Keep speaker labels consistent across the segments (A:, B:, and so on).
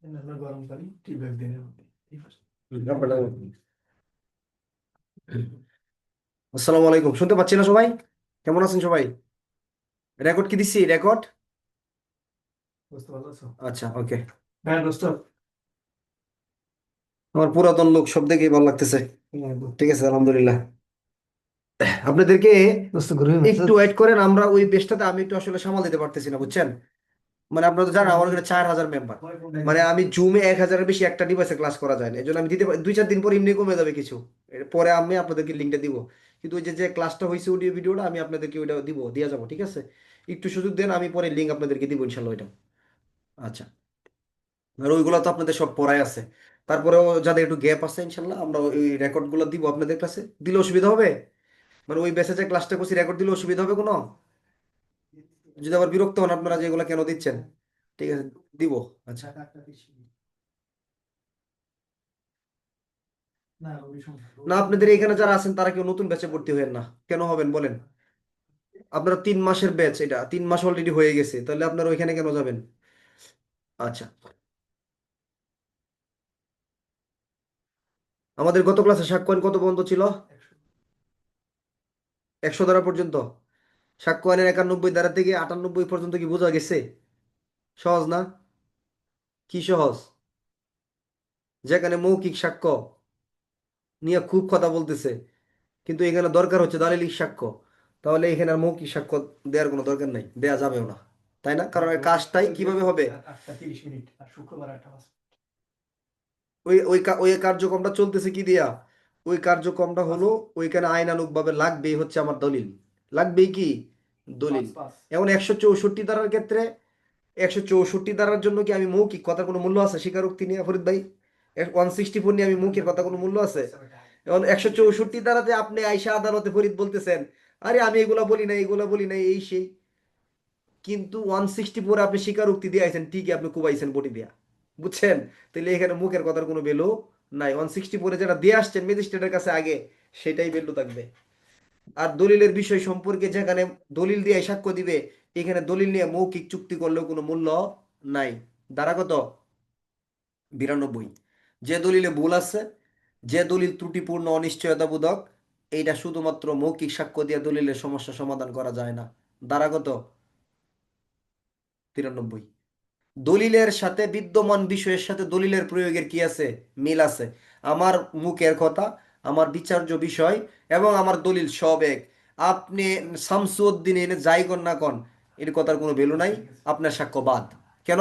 A: গরমকালে টি ব্যাগ দিনের মধ্যে।
B: আসসালামু আলাইকুম, শুনতে পাচ্ছি না সবাই? কেমন আছেন সবাই? রেকর্ড কি দিচ্ছি? রেকর্ড?
A: বুঝতে পারছো?
B: আচ্ছা, ওকে।
A: হ্যাঁ দোস্ত।
B: আমার পুরাতন লোক সব দেখেই ভালো লাগতেছে। ঠিক আছে, আলহামদুলিল্লাহ। আপনাদেরকে
A: দোস্ত গ্রুপে
B: একটু
A: মেসেজ।
B: ওয়েট করেন, আমরা ওই পেজটাতে আমি একটু আসলে সামাল দিতে পারতেছি না, বুঝছেন? মানে আপনারা তো জানেন আমার এখানে 4,000 মেম্বার। মানে আমি জুমে 1,000-এর বেশি একটা ডিভাইসে ক্লাস করা যায় না, এই জন্য আমি দিতে 2-4 দিন পর এমনি কমে যাবে কিছু। পরে আমি আপনাদেরকে লিঙ্কটা দিব। কিন্তু ওই যে যে ক্লাসটা হয়েছে অডিও ভিডিওটা আমি আপনাদেরকে ওইটা দিয়ে যাবো, ঠিক আছে? একটু সুযোগ দেন, আমি পরে লিঙ্ক আপনাদেরকে দিব ইনশাল্লাহ ওইটা। আচ্ছা। আর ওইগুলো তো আপনাদের সব পড়াই আছে। তারপরেও যাদের একটু গ্যাপ আছে ইনশাল্লাহ আমরা ওই রেকর্ড গুলো দিব আপনাদের কাছে। দিলে অসুবিধা হবে? মানে ওই ব্যাচে যে ক্লাসটা করছি রেকর্ড দিলে অসুবিধা হবে কোনো? যদি আবার বিরক্ত হন আপনারা যে এগুলো কেন দিচ্ছেন। ঠিক আছে, দিব। আচ্ছা। না, আপনাদের এখানে যারা আছেন তারা কেউ নতুন ব্যাচে ভর্তি হবেন না। কেন হবেন বলেন? আপনারা 3 মাসের ব্যাচ, এটা 3 মাস অলরেডি হয়ে গেছে, তাহলে আপনারা ওইখানে কেন যাবেন? আচ্ছা। আমাদের গত ক্লাসে সাক্ষ্য কত পর্যন্ত ছিল? 100 ধারা পর্যন্ত। সাক্ষ্য আইনের 91 ধারা থেকে 98 পর্যন্ত কি বোঝা গেছে? সহজ না? কি সহজ? যেখানে মৌখিক সাক্ষ্য নিয়ে খুব কথা বলতেছে, কিন্তু এখানে দরকার হচ্ছে দালিলিক সাক্ষ্য। তাহলে এখানে আর মৌখিক সাক্ষ্য দেওয়ার কোনো দরকার নাই, দেয়া যাবেও না। তাই না? কারণ এই কাজটাই কিভাবে হবে?
A: 8:30 আর শুক্রবার 8:05।
B: ওই কার্যক্রমটা চলতেছে কি দিয়া? ওই কার্যক্রমটা হলো ওইখানে আইনানুগ ভাবে লাগবেই হচ্ছে আমার দলিল। লাগবেই কি? দলিল।
A: পাঁচ পাঁচ।
B: এখন 164 ধারার ক্ষেত্রে 164 ধারার জন্য কি আমি মৌখিক কথা কোনো মূল্য আছে স্বীকারোক্তি নিয়ে ফরিদ ভাই? 164 নিয়ে আমি মৌখিক কথা কোনো মূল্য আছে? এখন 164 ধারাতে আপনি আইসা আদালতে ফরিদ বলতেছেন, আরে আমি এগুলা বলি নাই, এগুলা বলি নাই, এই সেই। কিন্তু 164 আপনি স্বীকারোক্তি দিয়ে আইছেন, ঠিকই আপনি কুবাইছেন বটি দিয়া। বুঝছেন? তাহলে এখানে মুখের কথার কোনো ভ্যালু নাই। 164 যেটা দিয়ে আসছেন ম্যাজিস্ট্রেটের কাছে আগে, সেটাই ভ্যালু থাকবে। আর দলিলের বিষয় সম্পর্কে যেখানে দলিল দিয়ে সাক্ষ্য দিবে, এখানে দলিল নিয়ে মৌখিক চুক্তি করলেও কোনো মূল্য নাই। ধারা কত? 92। যে দলিলে ভুল আছে, যে দলিল ত্রুটিপূর্ণ অনিশ্চয়তাবোধক, এইটা শুধুমাত্র মৌখিক সাক্ষ্য দিয়ে দলিলের সমস্যা সমাধান করা যায় না। ধারা কত? 93। দলিলের সাথে বিদ্যমান বিষয়ের সাথে দলিলের প্রয়োগের কি আছে? মিল আছে। আমার মুখের কথা, আমার বিচার্য বিষয় এবং আমার দলিল সব এক। আপনি শামসুদ্দিন এনে যাই কন না কন, এর কথার কোনো ভ্যালু নাই। আপনার সাক্ষ্য বাদ। কেন?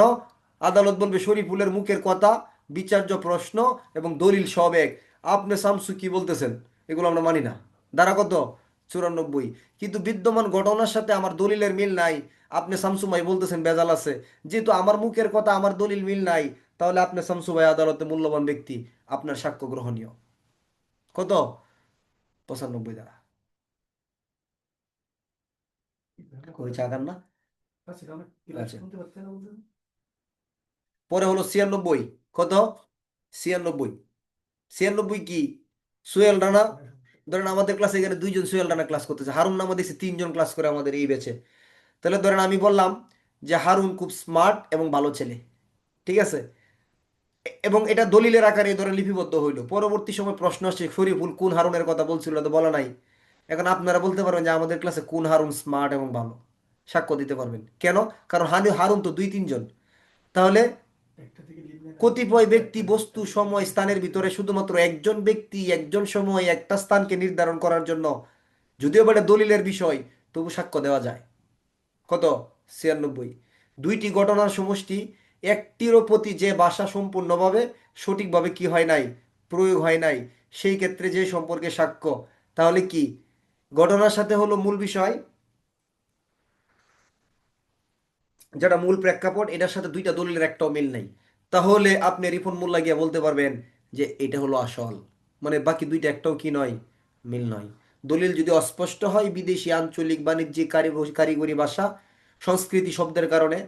B: আদালত বলবে শরীফুলের মুখের কথা, বিচার্য প্রশ্ন এবং দলিল সব এক। আপনি শামসু কি বলতেছেন? এগুলো আমরা মানি না। ধারা কত? 94। কিন্তু বিদ্যমান ঘটনার সাথে আমার দলিলের মিল নাই। আপনি শামসু ভাই বলতেছেন বেজাল আছে। যেহেতু আমার মুখের কথা আমার দলিল মিল নাই, তাহলে আপনি শামসু ভাই আদালতে মূল্যবান ব্যক্তি, আপনার সাক্ষ্য গ্রহণীয়। কত? 95 দ্বারা। কই চাকান না? আচ্ছা। পরে হলো 96। কত? 96। 96 কি? সোহেল রানা। ধরেন আমাদের ক্লাসে এখানে 2 জন সোহেল রানা ক্লাস করতেছে, হারুন নামা দেখছি 3 জন ক্লাস করে আমাদের এই ব্যাচে। তাহলে ধরেন আমি বললাম যে হারুন খুব স্মার্ট এবং ভালো ছেলে, ঠিক আছে? এবং এটা দলিলের আকারে ধরে লিপিবদ্ধ হইলো। পরবর্তী সময় প্রশ্ন আসছে শরীফুল কোন হারুনের কথা বলছিল, তো বলা নাই। এখন আপনারা বলতে পারবেন যে আমাদের ক্লাসে কোন হারুন স্মার্ট এবং ভালো, সাক্ষ্য দিতে পারবেন। কেন? কারণ হারুন তো 2-3 জন। তাহলে কতিপয় ব্যক্তি বস্তু সময় স্থানের ভিতরে শুধুমাত্র একজন ব্যক্তি একজন সময় একটা স্থানকে নির্ধারণ করার জন্য, যদিও বা এটা দলিলের বিষয়, তবু সাক্ষ্য দেওয়া যায়। কত? 96। দুইটি ঘটনার সমষ্টি, একটিরও প্রতি যে ভাষা সম্পূর্ণভাবে সঠিকভাবে কি হয় নাই? প্রয়োগ হয় নাই, সেই ক্ষেত্রে যে সম্পর্কে সাক্ষ্য। তাহলে কি? ঘটনার সাথে হলো মূল বিষয়, যেটা মূল প্রেক্ষাপট, এটার সাথে দুইটা দলিলের একটাও মিল নাই। তাহলে আপনি রিপন মোল্লা গিয়ে বলতে পারবেন যে এটা হলো আসল। মানে বাকি দুইটা একটাও কি নয়? মিল নয়। দলিল যদি অস্পষ্ট হয়, বিদেশি, আঞ্চলিক, বাণিজ্যিক, কারিগরি ভাষা, সংস্কৃতি শব্দের কারণে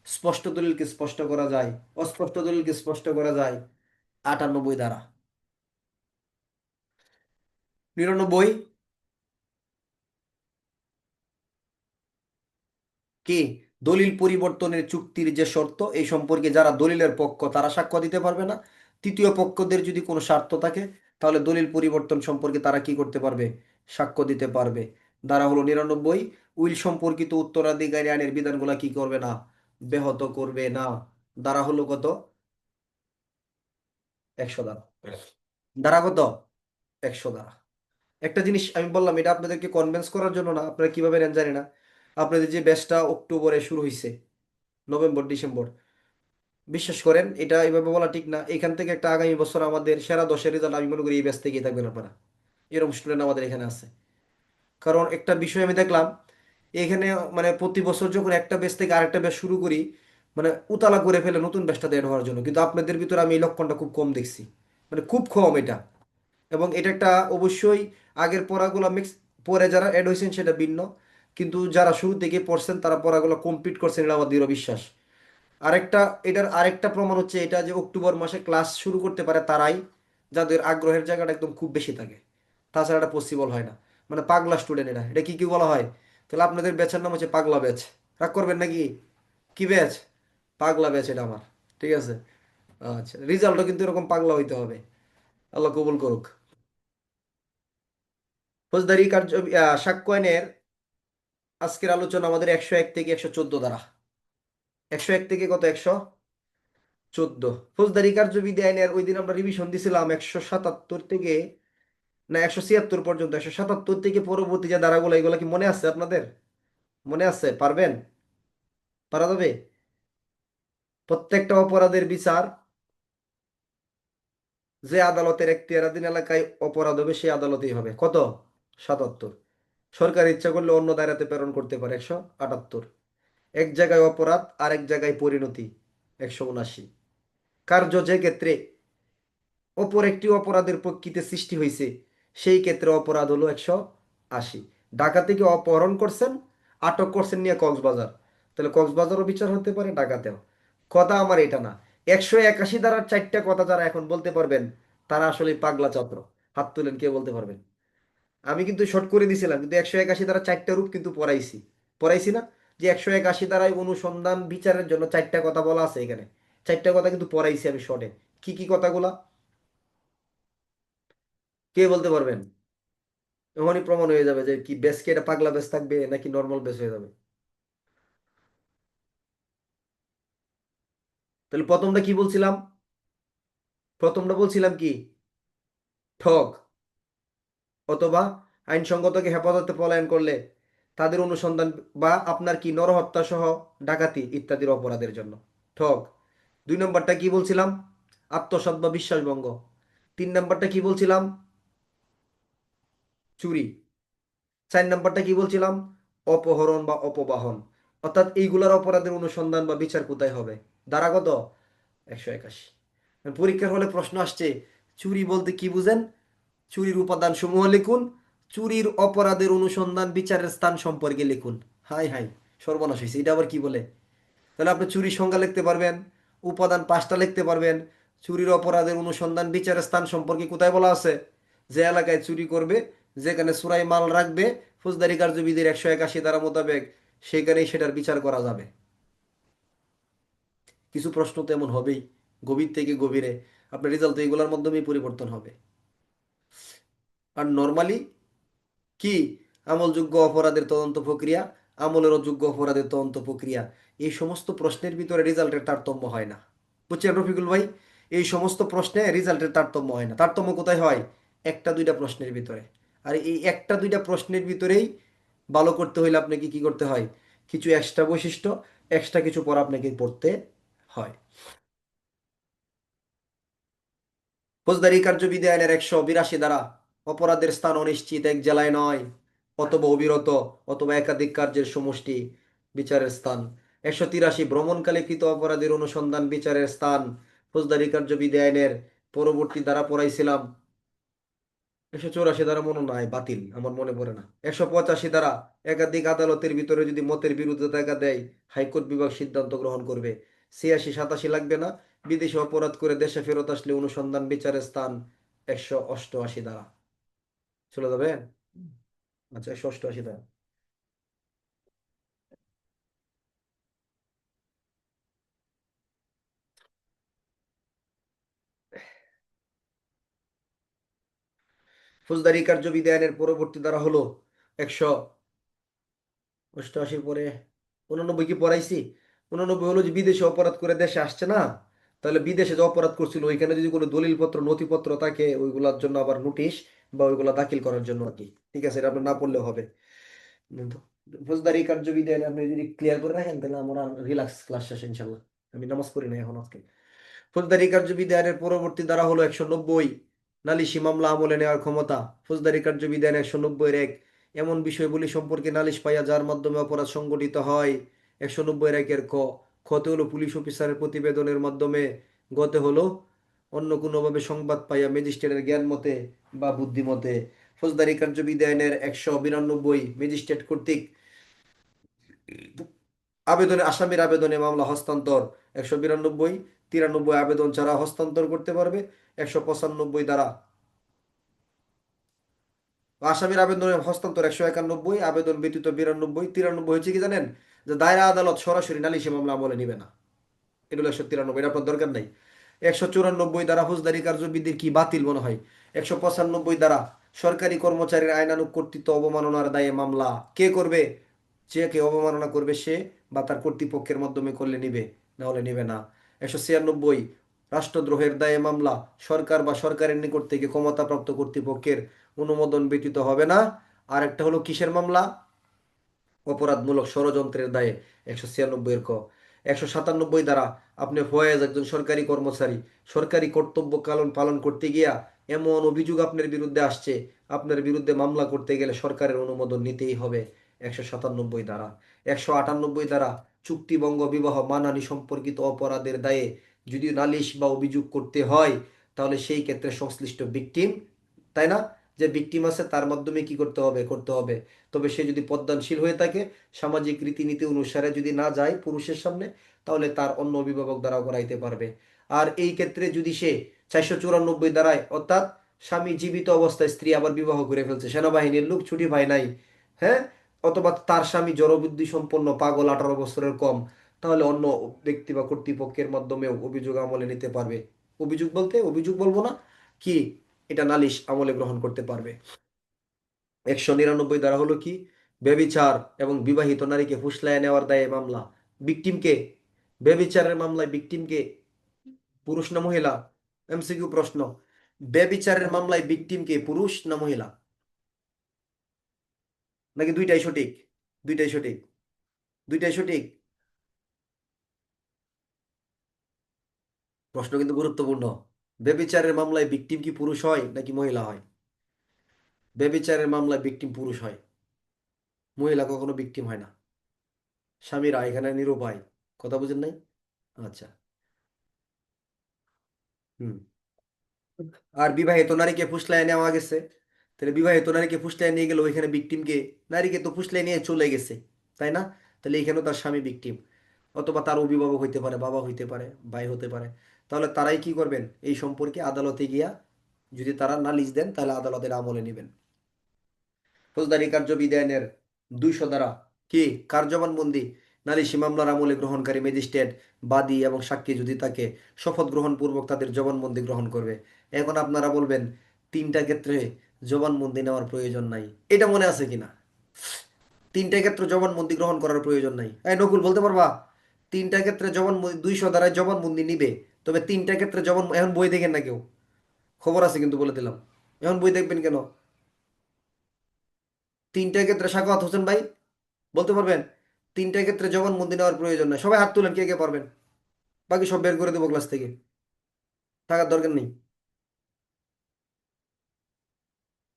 B: স্পষ্ট দলিলকে স্পষ্ট করা যায়, অস্পষ্ট দলিলকে স্পষ্ট করা যায় 98 দ্বারা। 99 কি? দলিল পরিবর্তনের চুক্তির যে শর্ত এই সম্পর্কে যারা দলিলের পক্ষ তারা সাক্ষ্য দিতে পারবে না। তৃতীয় পক্ষদের যদি কোনো স্বার্থ থাকে তাহলে দলিল পরিবর্তন সম্পর্কে তারা কি করতে পারবে? সাক্ষ্য দিতে পারবে। ধারা হলো 99, উইল সম্পর্কিত উত্তরাধিকারী আইনের বিধানগুলা কি করবে না? ব্যাহত করবে না। ধারা হলো কত? 100 ধারা। ধারা কত? 100 ধারা। একটা জিনিস আমি বললাম, এটা আপনাদেরকে কনভিন্স করার জন্য না, আপনারা কিভাবে নেন জানি না। আপনাদের যে ব্যাচটা অক্টোবরে শুরু হয়েছে, নভেম্বর ডিসেম্বর, বিশ্বাস করেন এটা এইভাবে বলা ঠিক না। এখান থেকে একটা আগামী বছর আমাদের সেরা 10-এর রেজাল্ট আমি মনে করি এই ব্যাচ থেকেই থাকবেন আপনারা। এরকম স্টুডেন্ট আমাদের এখানে আছে। কারণ একটা বিষয় আমি দেখলাম এখানে, মানে প্রতি বছর যখন একটা ব্যাচ থেকে আরেকটা ব্যাচ শুরু করি, মানে উতালা করে ফেলে নতুন ব্যাচটাতে অ্যাড হওয়ার জন্য, কিন্তু আপনাদের ভিতরে আমি এই লক্ষণটা খুব কম দেখছি, মানে খুব কম এটা। এবং এটা একটা অবশ্যই আগের পড়াগুলো মিক্স, পরে যারা অ্যাড হয়েছেন সেটা ভিন্ন, কিন্তু যারা শুরু থেকে পড়ছেন তারা পড়াগুলো কমপ্লিট করছেন, এটা আমার দৃঢ় বিশ্বাস। আরেকটা, এটার আরেকটা প্রমাণ হচ্ছে এটা যে অক্টোবর মাসে ক্লাস শুরু করতে পারে তারাই যাদের আগ্রহের জায়গাটা একদম খুব বেশি থাকে, তাছাড়া এটা পসিবল হয় না। মানে পাগলা স্টুডেন্ট, এটা এটা কি কি বলা হয়? তাহলে আপনাদের ব্যাচের নাম হচ্ছে পাগলা ব্যাচ। রাগ করবেন নাকি? কি ব্যাচ? পাগলা ব্যাচ এটা আমার। ঠিক আছে? আচ্ছা, রেজাল্টও কিন্তু এরকম পাগলা হইতে হবে। আল্লাহ কবুল করুক। ফৌজদারি কার্য সাক্ষ্য আইনের আজকের আলোচনা আমাদের 101 থেকে 114 দ্বারা। 101 থেকে কত? 114। ফৌজদারি কার্যবিধি আইনের ওই দিন আমরা রিভিশন দিছিলাম 177 থেকে, না 176 পর্যন্ত। 177 থেকে পরবর্তী যে ধারাগুলো, এগুলো কি মনে আছে আপনাদের? মনে আছে? পারবেন? পারা যাবে? প্রত্যেকটা অপরাধের বিচার যে আদালতের এখতিয়ারাধীন এলাকায় অপরাধ হবে সেই আদালতেই হবে। কত? 77। সরকার ইচ্ছা করলে অন্য দায়রাতে প্রেরণ করতে পারে। 178। এক জায়গায় অপরাধ আরেক জায়গায় পরিণতি। 179। কার্য যে ক্ষেত্রে অপর একটি অপরাধের প্রেক্ষিতে সৃষ্টি হয়েছে সেই ক্ষেত্রে অপরাধ হলো 180। ঢাকা থেকে অপহরণ করছেন, আটক করছেন নিয়ে কক্সবাজার, তাহলে কক্সবাজারও বিচার হতে পারে, ঢাকাতেও। কথা আমার এটা না। 181 ধারার 4টা কথা যারা এখন বলতে পারবেন তারা আসলে পাগলা ছাত্র। হাত তুলেন, কে বলতে পারবেন? আমি কিন্তু শর্ট করে দিছিলাম, কিন্তু 181 ধারা 4টা রূপ কিন্তু পড়াইছি। পড়াইছি না? যে 181 ধারায় অনুসন্ধান বিচারের জন্য 4টা কথা বলা আছে এখানে। 4টা কথা কিন্তু পড়াইছি আমি শর্টে। কি কি কথাগুলা কে বলতে পারবেন? এখনই প্রমাণ হয়ে যাবে যে কি বেসকে এটা পাগলা বেস থাকবে নাকি নর্মাল বেস হয়ে যাবে। তাহলে প্রথমটা কি বলছিলাম? প্রথমটা বলছিলাম কি? ঠক অথবা আইনসঙ্গতকে হেফাজতে পলায়ন করলে তাদের অনুসন্ধান, বা আপনার কি নরহত্যা সহ ডাকাতি ইত্যাদির অপরাধের জন্য ঠক। 2 নম্বরটা কি বলছিলাম? আত্মসাৎ বা বিশ্বাসভঙ্গ। 3 নম্বরটা কি বলছিলাম? চুরি। 4 নম্বরটা কি বলছিলাম? অপহরণ বা অপবাহন। অর্থাৎ এইগুলার অপরাধের অনুসন্ধান বা বিচার কোথায় হবে? ধারা কত? 181। পরীক্ষার হলে প্রশ্ন আসছে, চুরি বলতে কি বুঝেন? চুরির উপাদান সমূহ লিখুন, চুরির অপরাধের অনুসন্ধান বিচারের স্থান সম্পর্কে লিখুন। হাই হাই, সর্বনাশ হয়েছে, এটা আবার কি বলে? তাহলে আপনি চুরির সংজ্ঞা লিখতে পারবেন, উপাদান 5টা লিখতে পারবেন, চুরির অপরাধের অনুসন্ধান বিচারের স্থান সম্পর্কে কোথায় বলা আছে? যে এলাকায় চুরি করবে, যেখানে চুরাই মাল রাখবে, ফৌজদারি কার্যবিধির 181 ধারা মোতাবেক সেখানেই সেটার বিচার করা যাবে। কিছু প্রশ্ন তো এমন হবেই, গভীর থেকে গভীরে। আপনার রেজাল্ট তো এগুলোর মাধ্যমেই পরিবর্তন হবে। আর নর্মালি কি আমলযোগ্য অপরাধের তদন্ত প্রক্রিয়া, আমলের অযোগ্য অপরাধের তদন্ত প্রক্রিয়া, এই সমস্ত প্রশ্নের ভিতরে রেজাল্টের তারতম্য হয় না। বুঝছেন রফিকুল ভাই? এই সমস্ত প্রশ্নে রেজাল্টের তারতম্য হয় না। তারতম্য কোথায় হয়? একটা দুইটা প্রশ্নের ভিতরে। আর এই একটা দুইটা প্রশ্নের ভিতরেই ভালো করতে হইলে আপনাকে কি করতে হয়? কিছু এক্সট্রা বৈশিষ্ট্য, এক্সট্রা কিছু পড়া আপনাকে পড়তে হয়। ফৌজদারি কার্যবিধি আইনের 182 ধারা, অপরাধের স্থান অনিশ্চিত, এক জেলায় নয়, অথবা অবিরত, অথবা একাধিক কার্যের সমষ্টি বিচারের স্থান। 183, ভ্রমণকালে কৃত অপরাধের অনুসন্ধান বিচারের স্থান। ফৌজদারি কার্যবিধি আইনের পরবর্তী ধারা পড়াইছিলাম 184 ধারা, মনে নাই, বাতিল, আমার মনে পড়ে না। 185 ধারা, একাধিক আদালতের ভিতরে যদি মতের বিরুদ্ধে দেখা দেয় হাইকোর্ট বিভাগ সিদ্ধান্ত গ্রহণ করবে। 86 87 লাগবে না। বিদেশে অপরাধ করে দেশে ফেরত আসলে অনুসন্ধান বিচারের স্থান। 188 ধারা চলে যাবে। আচ্ছা, 188 ধারা। ফৌজদারি কার্যবিধি আইনের পরবর্তী ধারা হলো 188 পরে 89 কি পড়াইছি? 89 হলো যে বিদেশে অপরাধ করে দেশে আসছে না, তাহলে বিদেশে যে অপরাধ করছিল ওইখানে যদি কোনো দলিলপত্র নথিপত্র থাকে ওইগুলোর জন্য আবার নোটিশ বা ওইগুলা দাখিল করার জন্য আর কি। ঠিক আছে, এটা আপনার না পড়লেও হবে। কিন্তু ফৌজদারি কার্যবিধি আইন আপনি যদি ক্লিয়ার করে রাখেন তাহলে আমরা রিল্যাক্স ক্লাস শেষ ইনশাল্লাহ। আমি নামাজ পড়ি না এখন আজকে। ফৌজদারি কার্যবিধি আইনের পরবর্তী ধারা হলো 190, নালিশি মামলা আমলে নেওয়ার ক্ষমতা। ফৌজদারি কার্যবিধি আইন 190-1, এমন বিষয়গুলি সম্পর্কে নালিশ পাইয়া যার মাধ্যমে অপরাধ সংগঠিত হয়। 190-1 ক, খতে হলো পুলিশ অফিসারের প্রতিবেদনের মাধ্যমে, গতে হলো অন্য কোনোভাবে সংবাদ পাইয়া ম্যাজিস্ট্রেটের জ্ঞান মতে বা বুদ্ধিমতে। ফৌজদারি কার্যবিধি আইনের 192, ম্যাজিস্ট্রেট কর্তৃক আবেদনে আসামির আবেদনে মামলা হস্তান্তর। 192, 93 আবেদন ছাড়া হস্তান্তর করতে পারবে। 195 দ্বারা আসামির আবেদনের হস্তান্তর। 191 আবেদন ব্যতীত 92, 93 হচ্ছে কি জানেন, যে দায়রা আদালত সরাসরি নালিশি মামলা আমলে নিবে না। এটা হলো 193, এটা আপনার দরকার নাই। 194 দ্বারা ফৌজদারি কার্যবিধির কি বাতিল মনে হয়। 195 দ্বারা সরকারি কর্মচারীর আইনানুগ কর্তৃত্ব অবমাননার দায়ে মামলা কে করবে? যে কে অবমাননা করবে সে বা তার কর্তৃপক্ষের মাধ্যমে করলে নিবে, না হলে নিবে না। 196 রাষ্ট্রদ্রোহের দায়ে মামলা সরকার বা সরকারের নিকট থেকে ক্ষমতাপ্রাপ্ত কর্তৃপক্ষের অনুমোদন ব্যতীত হবে না। আর একটা হলো কিসের মামলা? অপরাধমূলক ষড়যন্ত্রের দায়ে। 196 ক। 197 দ্বারা আপনি ফয়েজ একজন সরকারি কর্মচারী, সরকারি কর্তব্য পালন পালন করতে গিয়া এমন অভিযোগ আপনার বিরুদ্ধে আসছে, আপনার বিরুদ্ধে মামলা করতে গেলে সরকারের অনুমোদন নিতেই হবে। 197 দ্বারা। 198 দ্বারা চুক্তিভঙ্গ বিবাহ মানহানি সম্পর্কিত অপরাধের দায়ে যদি নালিশ বা অভিযোগ করতে হয় তাহলে সেই ক্ষেত্রে সংশ্লিষ্ট ভিকটিম, তাই না, যে ভিকটিম আছে তার মাধ্যমে কি করতে হবে? করতে হবে। তবে সে যদি পদ্মানশীল হয়ে থাকে, সামাজিক রীতিনীতি অনুসারে যদি না যায় পুরুষের সামনে, তাহলে তার অন্য অভিভাবক দ্বারাও করাইতে পারবে। আর এই ক্ষেত্রে যদি সে 494 দ্বারায়, অর্থাৎ স্বামী জীবিত অবস্থায় স্ত্রী আবার বিবাহ করে ফেলছে, সেনাবাহিনীর লোক, ছুটি পায় নাই, হ্যাঁ, অথবা তার স্বামী জড়বুদ্ধি সম্পন্ন, পাগল, 18 বছরের কম, তাহলে অন্য ব্যক্তি বা কর্তৃপক্ষের মাধ্যমেও অভিযোগ আমলে নিতে পারবে। অভিযোগ বলতে অভিযোগ বলবো না কি, এটা নালিশ আমলে গ্রহণ করতে পারবে। 199 দ্বারা হলো কি, ব্যভিচার এবং বিবাহিত নারীকে ফুসলায় নেওয়ার দায়ে মামলা। ভিকটিমকে, ব্যভিচারের মামলায় ভিকটিমকে পুরুষ না মহিলা? এমসিকিউ প্রশ্ন। ব্যভিচারের মামলায় ভিকটিমকে পুরুষ না মহিলা? নাকি দুইটাই সঠিক? দুইটাই সঠিক, দুইটাই সঠিক। প্রশ্ন কিন্তু গুরুত্বপূর্ণ। ব্যভিচারের মামলায় ভিকটিম কি পুরুষ হয় নাকি মহিলা হয়? ব্যভিচারের মামলায় ভিকটিম পুরুষ হয়, মহিলা কখনো ভিকটিম হয় না। স্বামীরা এখানে নিরুপায়। কথা বুঝেন নাই? আচ্ছা। হুম। আর বিবাহিত নারীকে ফুসলায় নেওয়া গেছে, তাহলে বিবাহিত নারীকে ফুসলায় নিয়ে গেল, ওইখানে ভিকটিমকে, নারীকে তো ফুসলায় নিয়ে চলে গেছে, তাই না, তাহলে এখানেও তার স্বামী ভিকটিম, অথবা তার অভিভাবক হইতে পারে, বাবা হইতে পারে, ভাই হতে পারে। তাহলে তারাই কি করবেন? এই সম্পর্কে আদালতে গিয়া যদি তারা নালিশ দেন তাহলে আদালতের আমলে নেবেন। ফৌজদারি কার্যবিধি আইনের 200 দ্বারা কি, কার্যবানবন্দি। নালিশি মামলার আমলে গ্রহণকারী ম্যাজিস্ট্রেট বাদী এবং সাক্ষী যদি তাকে শপথ গ্রহণ পূর্বক তাদের জবানবন্দি গ্রহণ করবে। এখন আপনারা বলবেন তিনটা ক্ষেত্রে জবানবন্দি নেওয়ার প্রয়োজন নাই, এটা মনে আছে কিনা? তিনটা ক্ষেত্রে জবানবন্দি গ্রহণ করার প্রয়োজন নাই, এই নকুল বলতে পারবা? তিনটা ক্ষেত্রে জবানবন্দি 200 দ্বারায় জবানবন্দি নিবে, তবে তিনটা ক্ষেত্রে জবান, এখন বই দেখেন না কেউ, খবর আছে কিন্তু বলে দিলাম। এখন বই দেখবেন কেন? তিনটা ক্ষেত্রে সাখাওয়াত হোসেন ভাই বলতে পারবেন? তিনটা ক্ষেত্রে জবানবন্দি নেওয়ার প্রয়োজন নাই। সবাই হাত তুলেন কে কে পারবেন, বাকি সব বের করে দেবো ক্লাস থেকে, থাকার দরকার নেই।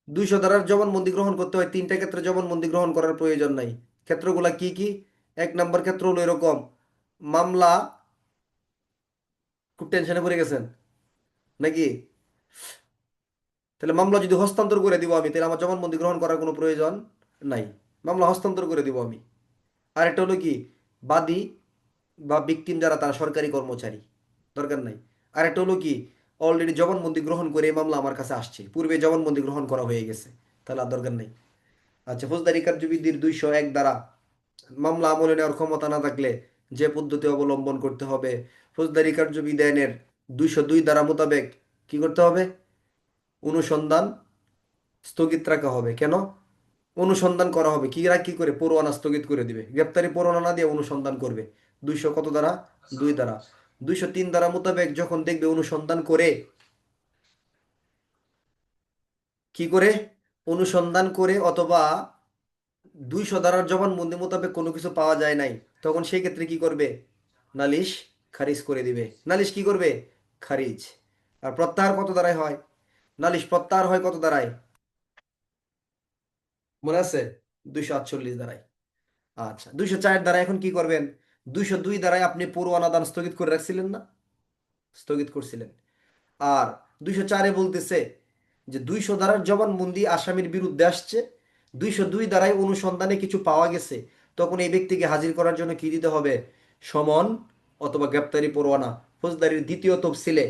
B: 200 ধারার জবানবন্দি গ্রহণ করতে হয়, তিনটা ক্ষেত্রে জবানবন্দি গ্রহণ করার প্রয়োজন নাই। ক্ষেত্রগুলা কি কি? 1 নম্বর ক্ষেত্র হলো এরকম, মামলা, খুব টেনশনে পড়ে গেছেন নাকি? তাহলে মামলা যদি হস্তান্তর করে দিব আমি, তাহলে আমার জবানবন্দি গ্রহণ করার কোনো প্রয়োজন নাই, মামলা হস্তান্তর করে দিব আমি। আর একটা হলো কি, বাদী বা ভিকটিম যারা তারা সরকারি কর্মচারী, দরকার নাই। আর একটা হলো কি, অলরেডি জবানবন্দি গ্রহণ করে এই মামলা আমার কাছে আসছে, পূর্বে জবানবন্দি গ্রহণ করা হয়ে গেছে, তাহলে আর দরকার নেই। আচ্ছা, ফৌজদারি কার্যবিধির 201 দ্বারা মামলা আমলে নেওয়ার ক্ষমতা না থাকলে যে পদ্ধতি অবলম্বন করতে হবে। ফৌজদারি কার্যবিধি আইনের 202 ধারা মোতাবেক কি করতে হবে? অনুসন্ধান স্থগিত রাখা হবে। কেন? অনুসন্ধান করা হবে। কি করে? পরোয়ানা স্থগিত করে দিবে, গ্রেপ্তারি পরোয়ানা না দিয়ে অনুসন্ধান করবে। 200 কত দ্বারা? 2 দ্বারা। 203 দ্বারা মোতাবেক যখন দেখবে অনুসন্ধান করে, কি করে? অনুসন্ধান করে অথবা 200 ধারার জবানবন্দি মোতাবেক কোনো কিছু পাওয়া যায় নাই, তখন সেই ক্ষেত্রে কি করবে? নালিশ খারিজ করে দিবে। নালিশ কি করবে? খারিজ। আর প্রত্যাহার কত দ্বারাই হয়? নালিশ প্রত্যাহার হয় কত দ্বারাই? মনে আছে? 248 দ্বারাই। আচ্ছা, 204 দ্বারা এখন কি করবেন? 202 দ্বারাই আপনি পরোয়ানা দান স্থগিত করে রাখছিলেন না? স্থগিত করছিলেন। আর 204-এ বলতেছে যে 200 ধারার জবানবন্দি আসামির বিরুদ্ধে আসছে, 202 ধারায় অনুসন্ধানে কিছু পাওয়া গেছে, তখন এই ব্যক্তিকে হাজির করার জন্য কি দিতে হবে? সমন অথবা গ্রেপ্তারি পরোয়ানা। ফৌজদারির দ্বিতীয় তফসিলে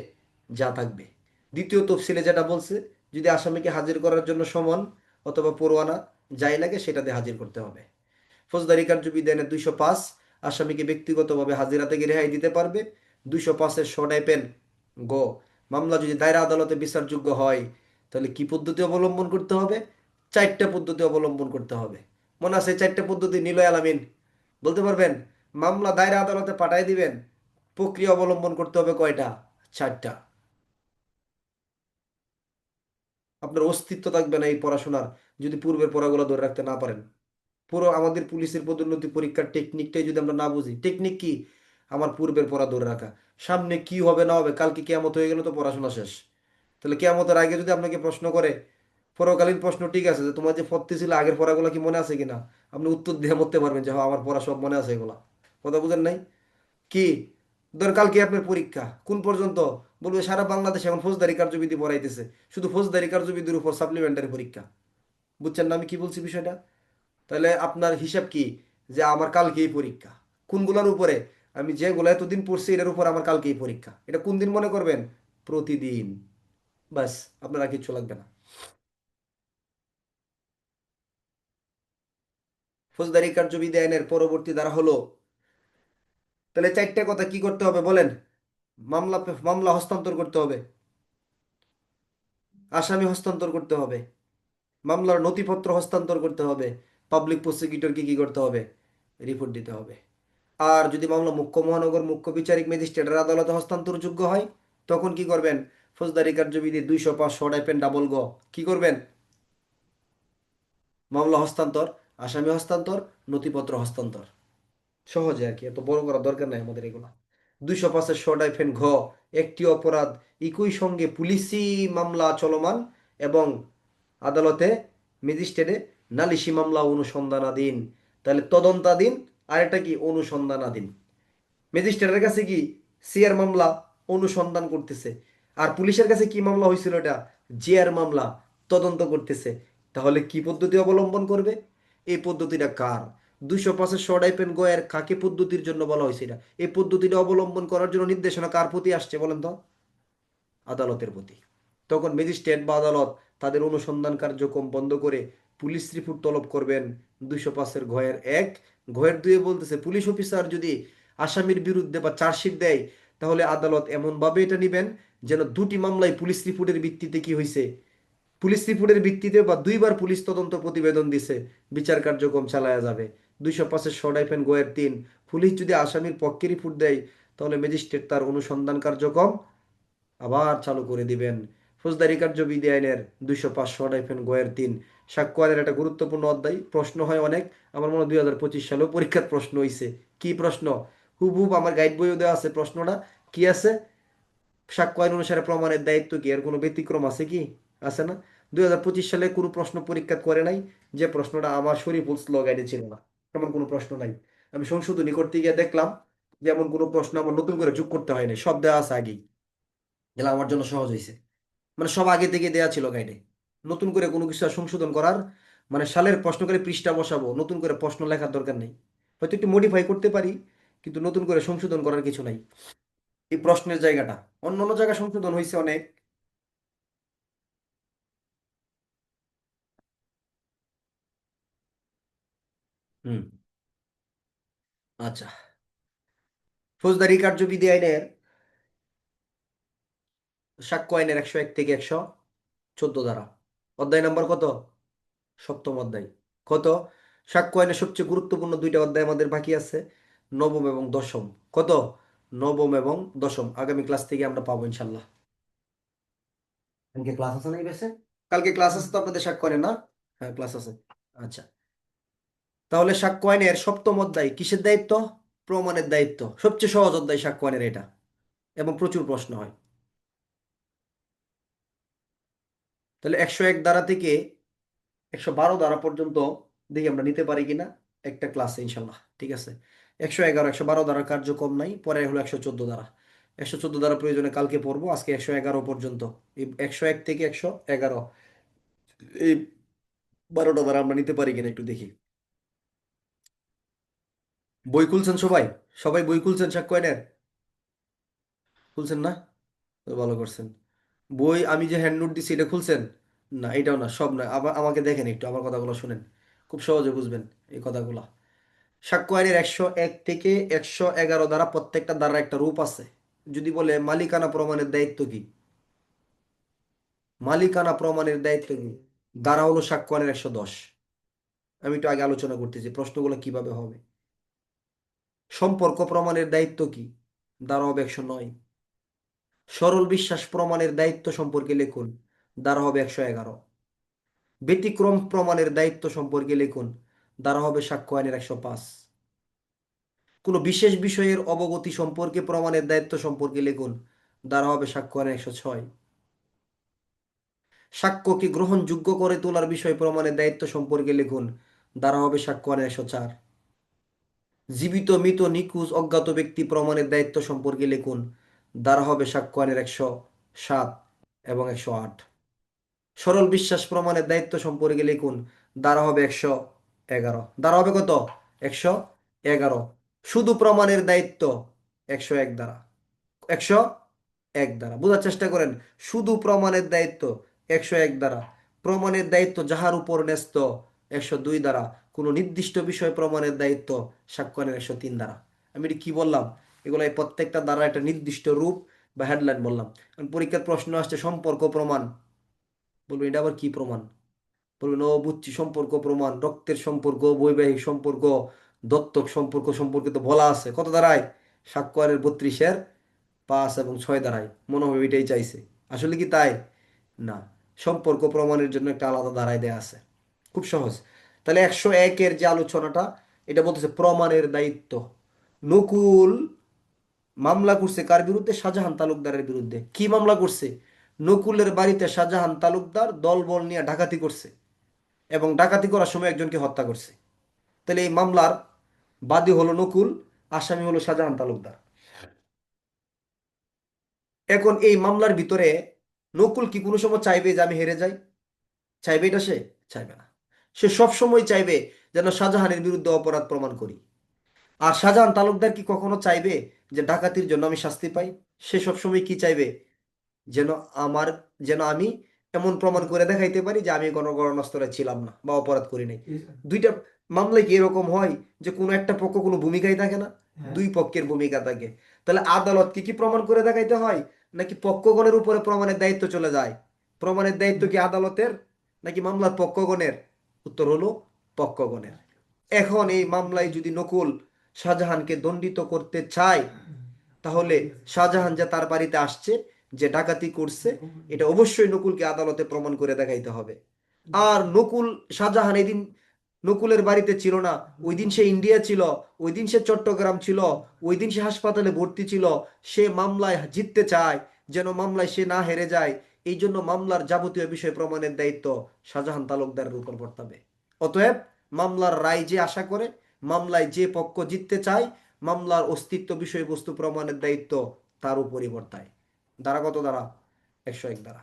B: যা থাকবে, দ্বিতীয় তফসিলে যেটা বলছে, যদি আসামিকে হাজির করার জন্য সমন অথবা পরোয়ানা যাই লাগে সেটাতে হাজির করতে হবে। ফৌজদারি কার্যবিধানের 205, আসামিকে ব্যক্তিগতভাবে হাজিরা থেকে রেহাই দিতে পারবে। 205-এর পেন গ, মামলা যদি দায়রা আদালতে বিচারযোগ্য হয় তাহলে কি পদ্ধতি অবলম্বন করতে হবে? 4টা পদ্ধতি অবলম্বন করতে হবে। মনে আছে 4টা পদ্ধতি? নিলয় আলামিন বলতে পারবেন? মামলা দায়রা আদালতে পাঠাই দিবেন, প্রক্রিয়া অবলম্বন করতে হবে কয়টা? 4টা। আপনার অস্তিত্ব থাকবে না এই পড়াশোনার যদি পূর্বের পড়াগুলো ধরে রাখতে না পারেন। পুরো আমাদের পুলিশের পদোন্নতি পরীক্ষার টেকনিকটাই যদি আমরা না বুঝি, টেকনিক কি? আমার পূর্বের পড়া ধরে রাখা। সামনে কি হবে না হবে, কালকে কেয়ামত হয়ে গেলে তো পড়াশোনা শেষ। তাহলে কেয়ামতের আগে যদি আপনাকে প্রশ্ন করে, পরকালীন প্রশ্ন ঠিক আছে যে তোমার যে পড়তে ছিল আগের পড়াগুলো কি মনে আছে কিনা, আপনি উত্তর দিয়ে মরতে পারবেন যে হ্যাঁ আমার পড়া সব মনে আছে এগুলা। কথা বুঝেন নাই? কি ধর কালকে আপনার পরীক্ষা কোন পর্যন্ত? বলবে সারা বাংলাদেশে এখন ফৌজদারি কার্যবিধি পড়াইতেছে, শুধু ফৌজদারি কার্যবিধির উপর সাপ্লিমেন্টারি পরীক্ষা। বুঝছেন না আমি কি বলছি বিষয়টা? তাহলে আপনার হিসাব কি যে আমার কালকেই পরীক্ষা? কোনগুলোর উপরে? আমি যেগুলো এতদিন পড়ছি এটার উপর আমার কালকেই পরীক্ষা। এটা কোন দিন মনে করবেন? প্রতিদিন। বাস, আপনার আর কিচ্ছু লাগবে না। ফৌজদারি কার্যবিধি আইনের পরবর্তী ধারা হলো, তাহলে 4টা কথা কি করতে হবে বলেন? মামলা মামলা হস্তান্তর করতে হবে, আসামি হস্তান্তর করতে হবে, মামলার নথিপত্র হস্তান্তর করতে হবে, পাবলিক প্রসিকিউটরকে কি করতে হবে? রিপোর্ট দিতে হবে। আর যদি মামলা মুখ্য মহানগর মুখ্য বিচারিক ম্যাজিস্ট্রেটের আদালতে হস্তান্তরযোগ্য হয়, তখন কি করবেন? ফৌজদারি কার্যবিধি 205 ডাবল গ কি করবেন? মামলা হস্তান্তর, আসামি হস্তান্তর, নথিপত্র হস্তান্তর। সহজে আর কি, এত বড় করার দরকার নাই আমাদের এগুলা। 205-ঘ, একটি অপরাধ একই সঙ্গে পুলিশি মামলা চলমান এবং আদালতে ম্যাজিস্ট্রেটে নালিশি মামলা অনুসন্ধানাধীন। তাহলে তদন্তাধীন, আর এটা কি? অনুসন্ধানাধীন। ম্যাজিস্ট্রেটের কাছে কি? সিআর মামলা অনুসন্ধান করতেছে, আর পুলিশের কাছে কি মামলা হয়েছিল? এটা জিআর মামলা, তদন্ত করতেছে। তাহলে কি পদ্ধতি অবলম্বন করবে? এই পদ্ধতিটা কার? 205-এর গয়ের কাকে পদ্ধতির জন্য বলা হয়েছে? এটা এই পদ্ধতিটা অবলম্বন করার জন্য নির্দেশনা কার প্রতি আসছে বলেন তো? আদালতের প্রতি। তখন ম্যাজিস্ট্রেট বা আদালত তাদের অনুসন্ধান কার্যক্রম বন্ধ করে পুলিশ রিপোর্ট তলব করবেন। 205-ঘয়ের 1, ঘয়ের 2-এ বলতেছে পুলিশ অফিসার যদি আসামির বিরুদ্ধে বা চার্জশিট দেয়, তাহলে আদালত এমনভাবে এটা নেবেন যেন দুটি মামলায় পুলিশ রিপোর্টের ভিত্তিতে কি হয়েছে, পুলিশ রিপোর্টের ভিত্তিতে বা 2বার পুলিশ তদন্ত প্রতিবেদন দিছে, বিচার কার্যক্রম চালায়া যাবে। 205-গয়ের 3, পুলিশ যদি আসামির পক্ষে রিপোর্ট দেয়, তাহলে ম্যাজিস্ট্রেট তার অনুসন্ধান কার্যক্রম আবার চালু করে দিবেন। ফৌজদারি কার্যবিধি আইনের 205-গয়ের 3, সাক্ষ্য আইনের একটা গুরুত্বপূর্ণ অধ্যায়, প্রশ্ন হয় অনেক। আমার মনে হয় 2025 সালেও পরীক্ষার প্রশ্ন হয়েছে। কি প্রশ্ন? হুবহুব আমার গাইড বইও দেওয়া আছে প্রশ্নটা। কি আছে? সাক্ষ্য আইন অনুসারে প্রমাণের দায়িত্ব কি? এর কোনো ব্যতিক্রম আছে কি? আছে না? 2025 সালে কোনো প্রশ্ন পরীক্ষা করে নাই যে প্রশ্নটা আমার শরীফুল স্লো গাইডে ছিল না, এমন কোনো প্রশ্ন নাই। আমি সংশোধনী করতে গিয়ে দেখলাম যে এমন কোনো প্রশ্ন আমার নতুন করে যোগ করতে হয়নি, সব দেওয়া আছে আগেই। এগুলো আমার জন্য সহজ হয়েছে। মানে সব আগে থেকে দেয়া ছিল গাইডে, নতুন করে কোনো কিছু আর সংশোধন করার, মানে সালের প্রশ্ন করে পৃষ্ঠা বসাবো, নতুন করে প্রশ্ন লেখার দরকার নেই। হয়তো একটু মডিফাই করতে পারি, কিন্তু নতুন করে সংশোধন করার কিছু নাই। এই প্রশ্নের জায়গাটা অন্য অন্য জায়গায় সংশোধন হয়েছে অনেক। হুম। আচ্ছা, ফৌজদারি কার্যবিধি আইনের সাক্ষ্য আইনের 101 থেকে 114 ধারা। অধ্যায় নাম্বার কত? সপ্তম অধ্যায়। কত? সাক্ষ্য আইনের সবচেয়ে গুরুত্বপূর্ণ দুইটা অধ্যায় আমাদের বাকি আছে, নবম এবং দশম। কত? নবম এবং দশম। আগামী ক্লাস থেকে আমরা পাবো ইনশাল্লাহ। কালকে ক্লাস আছে না এই বেসে? কালকে ক্লাস আছে তো আপনাদের সাক্ষ্য আইনের, না? হ্যাঁ, ক্লাস আছে। আচ্ছা, তাহলে সাক্ষ্য আইনের সপ্তম অধ্যায় কিসের দায়িত্ব? প্রমাণের দায়িত্ব। সবচেয়ে সহজ অধ্যায় সাক্ষ্য আইনের এটা, এবং প্রচুর প্রশ্ন হয়। তাহলে 101 ধারা থেকে 112 ধারা পর্যন্ত দেখি আমরা নিতে পারি কিনা একটা ক্লাসে ইনশাল্লাহ। ঠিক আছে, 111 112 ধারার কার্যক্রম নাই, পরে হলো 114 ধারা। 114 ধারা প্রয়োজনে কালকে পড়বো, আজকে 111 পর্যন্ত। এই 101 থেকে 111, এই 12টা ধারা আমরা নিতে পারি কিনা একটু দেখি। বই খুলছেন সবাই? সবাই বই খুলছেন সাক্ষ্য আইনের? খুলছেন না? তো ভালো করছেন। বই আমি যে হ্যান্ড নোট দিছি এটা খুলছেন? না, এটাও না, সব না। আবার আমাকে দেখেন একটু, আমার কথাগুলো শুনেন, খুব সহজে বুঝবেন এই কথাগুলো। সাক্ষ্য আইনের 101 থেকে 111 দ্বারা প্রত্যেকটা দ্বারা একটা রূপ আছে। যদি বলে মালিকানা প্রমাণের দায়িত্ব কি, মালিকানা প্রমাণের দায়িত্ব কি, দ্বারা হলো সাক্ষ্য আইনের 110। আমি একটু আগে আলোচনা করতেছি প্রশ্নগুলো কিভাবে হবে। সম্পর্ক প্রমাণের দায়িত্ব কি, দ্বারা হবে 109। সরল বিশ্বাস প্রমাণের দায়িত্ব সম্পর্কে লিখুন, দ্বারা হবে 111। ব্যতিক্রম প্রমাণের দায়িত্ব সম্পর্কে লিখুন, দ্বারা হবে সাক্ষ্য আইনের 105। কোনো বিশেষ বিষয়ের অবগতি সম্পর্কে প্রমাণের দায়িত্ব সম্পর্কে লিখুন, দ্বারা হবে সাক্ষ্য আইনের 106। সাক্ষ্যকে গ্রহণযোগ্য করে তোলার বিষয় প্রমাণের দায়িত্ব সম্পর্কে লিখুন, দ্বারা হবে সাক্ষ্য আইনের 104। জীবিত মৃত নিখোঁজ অজ্ঞাত ব্যক্তি প্রমাণের দায়িত্ব সম্পর্কে লিখুন, দ্বারা হবে সাক্ষ্য আইনের 107 এবং 108। সরল বিশ্বাস প্রমাণের দায়িত্ব সম্পর্কে লিখুন, দ্বারা হবে 111। দ্বারা হবে কত? 111। শুধু প্রমাণের দায়িত্ব 101 দ্বারা, 101 দ্বারা। বোঝার চেষ্টা করেন, শুধু প্রমাণের দায়িত্ব 101 দ্বারা। প্রমাণের দায়িত্ব যাহার উপর ন্যস্ত 102 দ্বারা। কোনো নির্দিষ্ট বিষয় প্রমাণের দায়িত্ব সাক্ষ্য আইনের 103 দ্বারা। আমি এটা কি বললাম? এগুলো এই প্রত্যেকটা দ্বারা একটা নির্দিষ্ট রূপ বা হেডলাইন বললাম। কারণ পরীক্ষার প্রশ্ন আসছে সম্পর্ক প্রমাণ, বলবেন এটা আবার কি প্রমাণ? বলবেন ও বুঝছি, সম্পর্ক প্রমাণ, রক্তের সম্পর্ক, বৈবাহিক সম্পর্ক, দত্তক সম্পর্ক সম্পর্কে তো বলা আছে। কত দ্বারায়? সাক্ষ্য আইনের 32-এর 5 এবং 6 দ্বারায়। মনে হয় এটাই চাইছে, আসলে কি তাই? না, সম্পর্ক প্রমাণের জন্য একটা আলাদা ধারায় দেয়া আছে। খুব সহজ। তাহলে 101-এর যে আলোচনাটা, এটা বলতেছে প্রমাণের দায়িত্ব। নকুল মামলা করছে কার বিরুদ্ধে? শাহজাহান তালুকদারের বিরুদ্ধে। কি মামলা করছে? নকুলের বাড়িতে শাহজাহান তালুকদার দলবল নিয়ে ডাকাতি করছে, এবং ডাকাতি করার সময় একজনকে হত্যা করছে। তাহলে এই মামলার বাদী হলো নকুল, আসামি হলো শাহজাহান তালুকদার। এখন এই মামলার ভিতরে নকুল কি কোনো সময় চাইবে যে আমি হেরে যাই? চাইবে এটা? সে চাইবে না। সে সব সময় চাইবে যেন শাহজাহানের বিরুদ্ধে অপরাধ প্রমাণ করি। আর শাহজাহান তালুকদার কি কখনো চাইবে যে ডাকাতির জন্য আমি শাস্তি পাই? সে সবসময় কি চাইবে? যেন আমার, যেন আমি এমন প্রমাণ করে দেখাইতে পারি যে আমি কোনো গণস্থলে ছিলাম না বা অপরাধ করি নাই। দুইটা মামলায় কি এরকম হয় যে কোনো একটা পক্ষ কোনো ভূমিকাই থাকে না? দুই পক্ষের ভূমিকা থাকে। তাহলে আদালতকে কি প্রমাণ করে দেখাইতে হয়, নাকি পক্ষগণের উপরে প্রমাণের দায়িত্ব চলে যায়? প্রমাণের দায়িত্ব কি আদালতের নাকি মামলার পক্ষগণের? উত্তর হলো পক্ষগণের। এখন এই মামলায় যদি নকুল শাহজাহানকে দণ্ডিত করতে চায়, তাহলে শাহজাহান যে তার বাড়িতে আসছে, যে ডাকাতি করছে, এটা অবশ্যই নকুলকে আদালতে প্রমাণ করে দেখাইতে হবে। আর নকুল, শাহজাহান এদিন নকুলের বাড়িতে ছিল না, ওই দিন সে ইন্ডিয়া ছিল, ওই দিন সে চট্টগ্রাম ছিল, ওই দিন সে হাসপাতালে ভর্তি ছিল। সে মামলায় জিততে চায়, যেন মামলায় সে না হেরে যায়। এই জন্য মামলার যাবতীয় বিষয় প্রমাণের দায়িত্ব শাহজাহান তালুকদারের উপর বর্তাবে। অতএব মামলার রায় যে আশা করে, মামলায় যে পক্ষ জিততে চায়, মামলার অস্তিত্ব বিষয়বস্তু প্রমাণের দায়িত্ব তার উপরই বর্তায়। দ্বারা কত দ্বারা? 101 দ্বারা।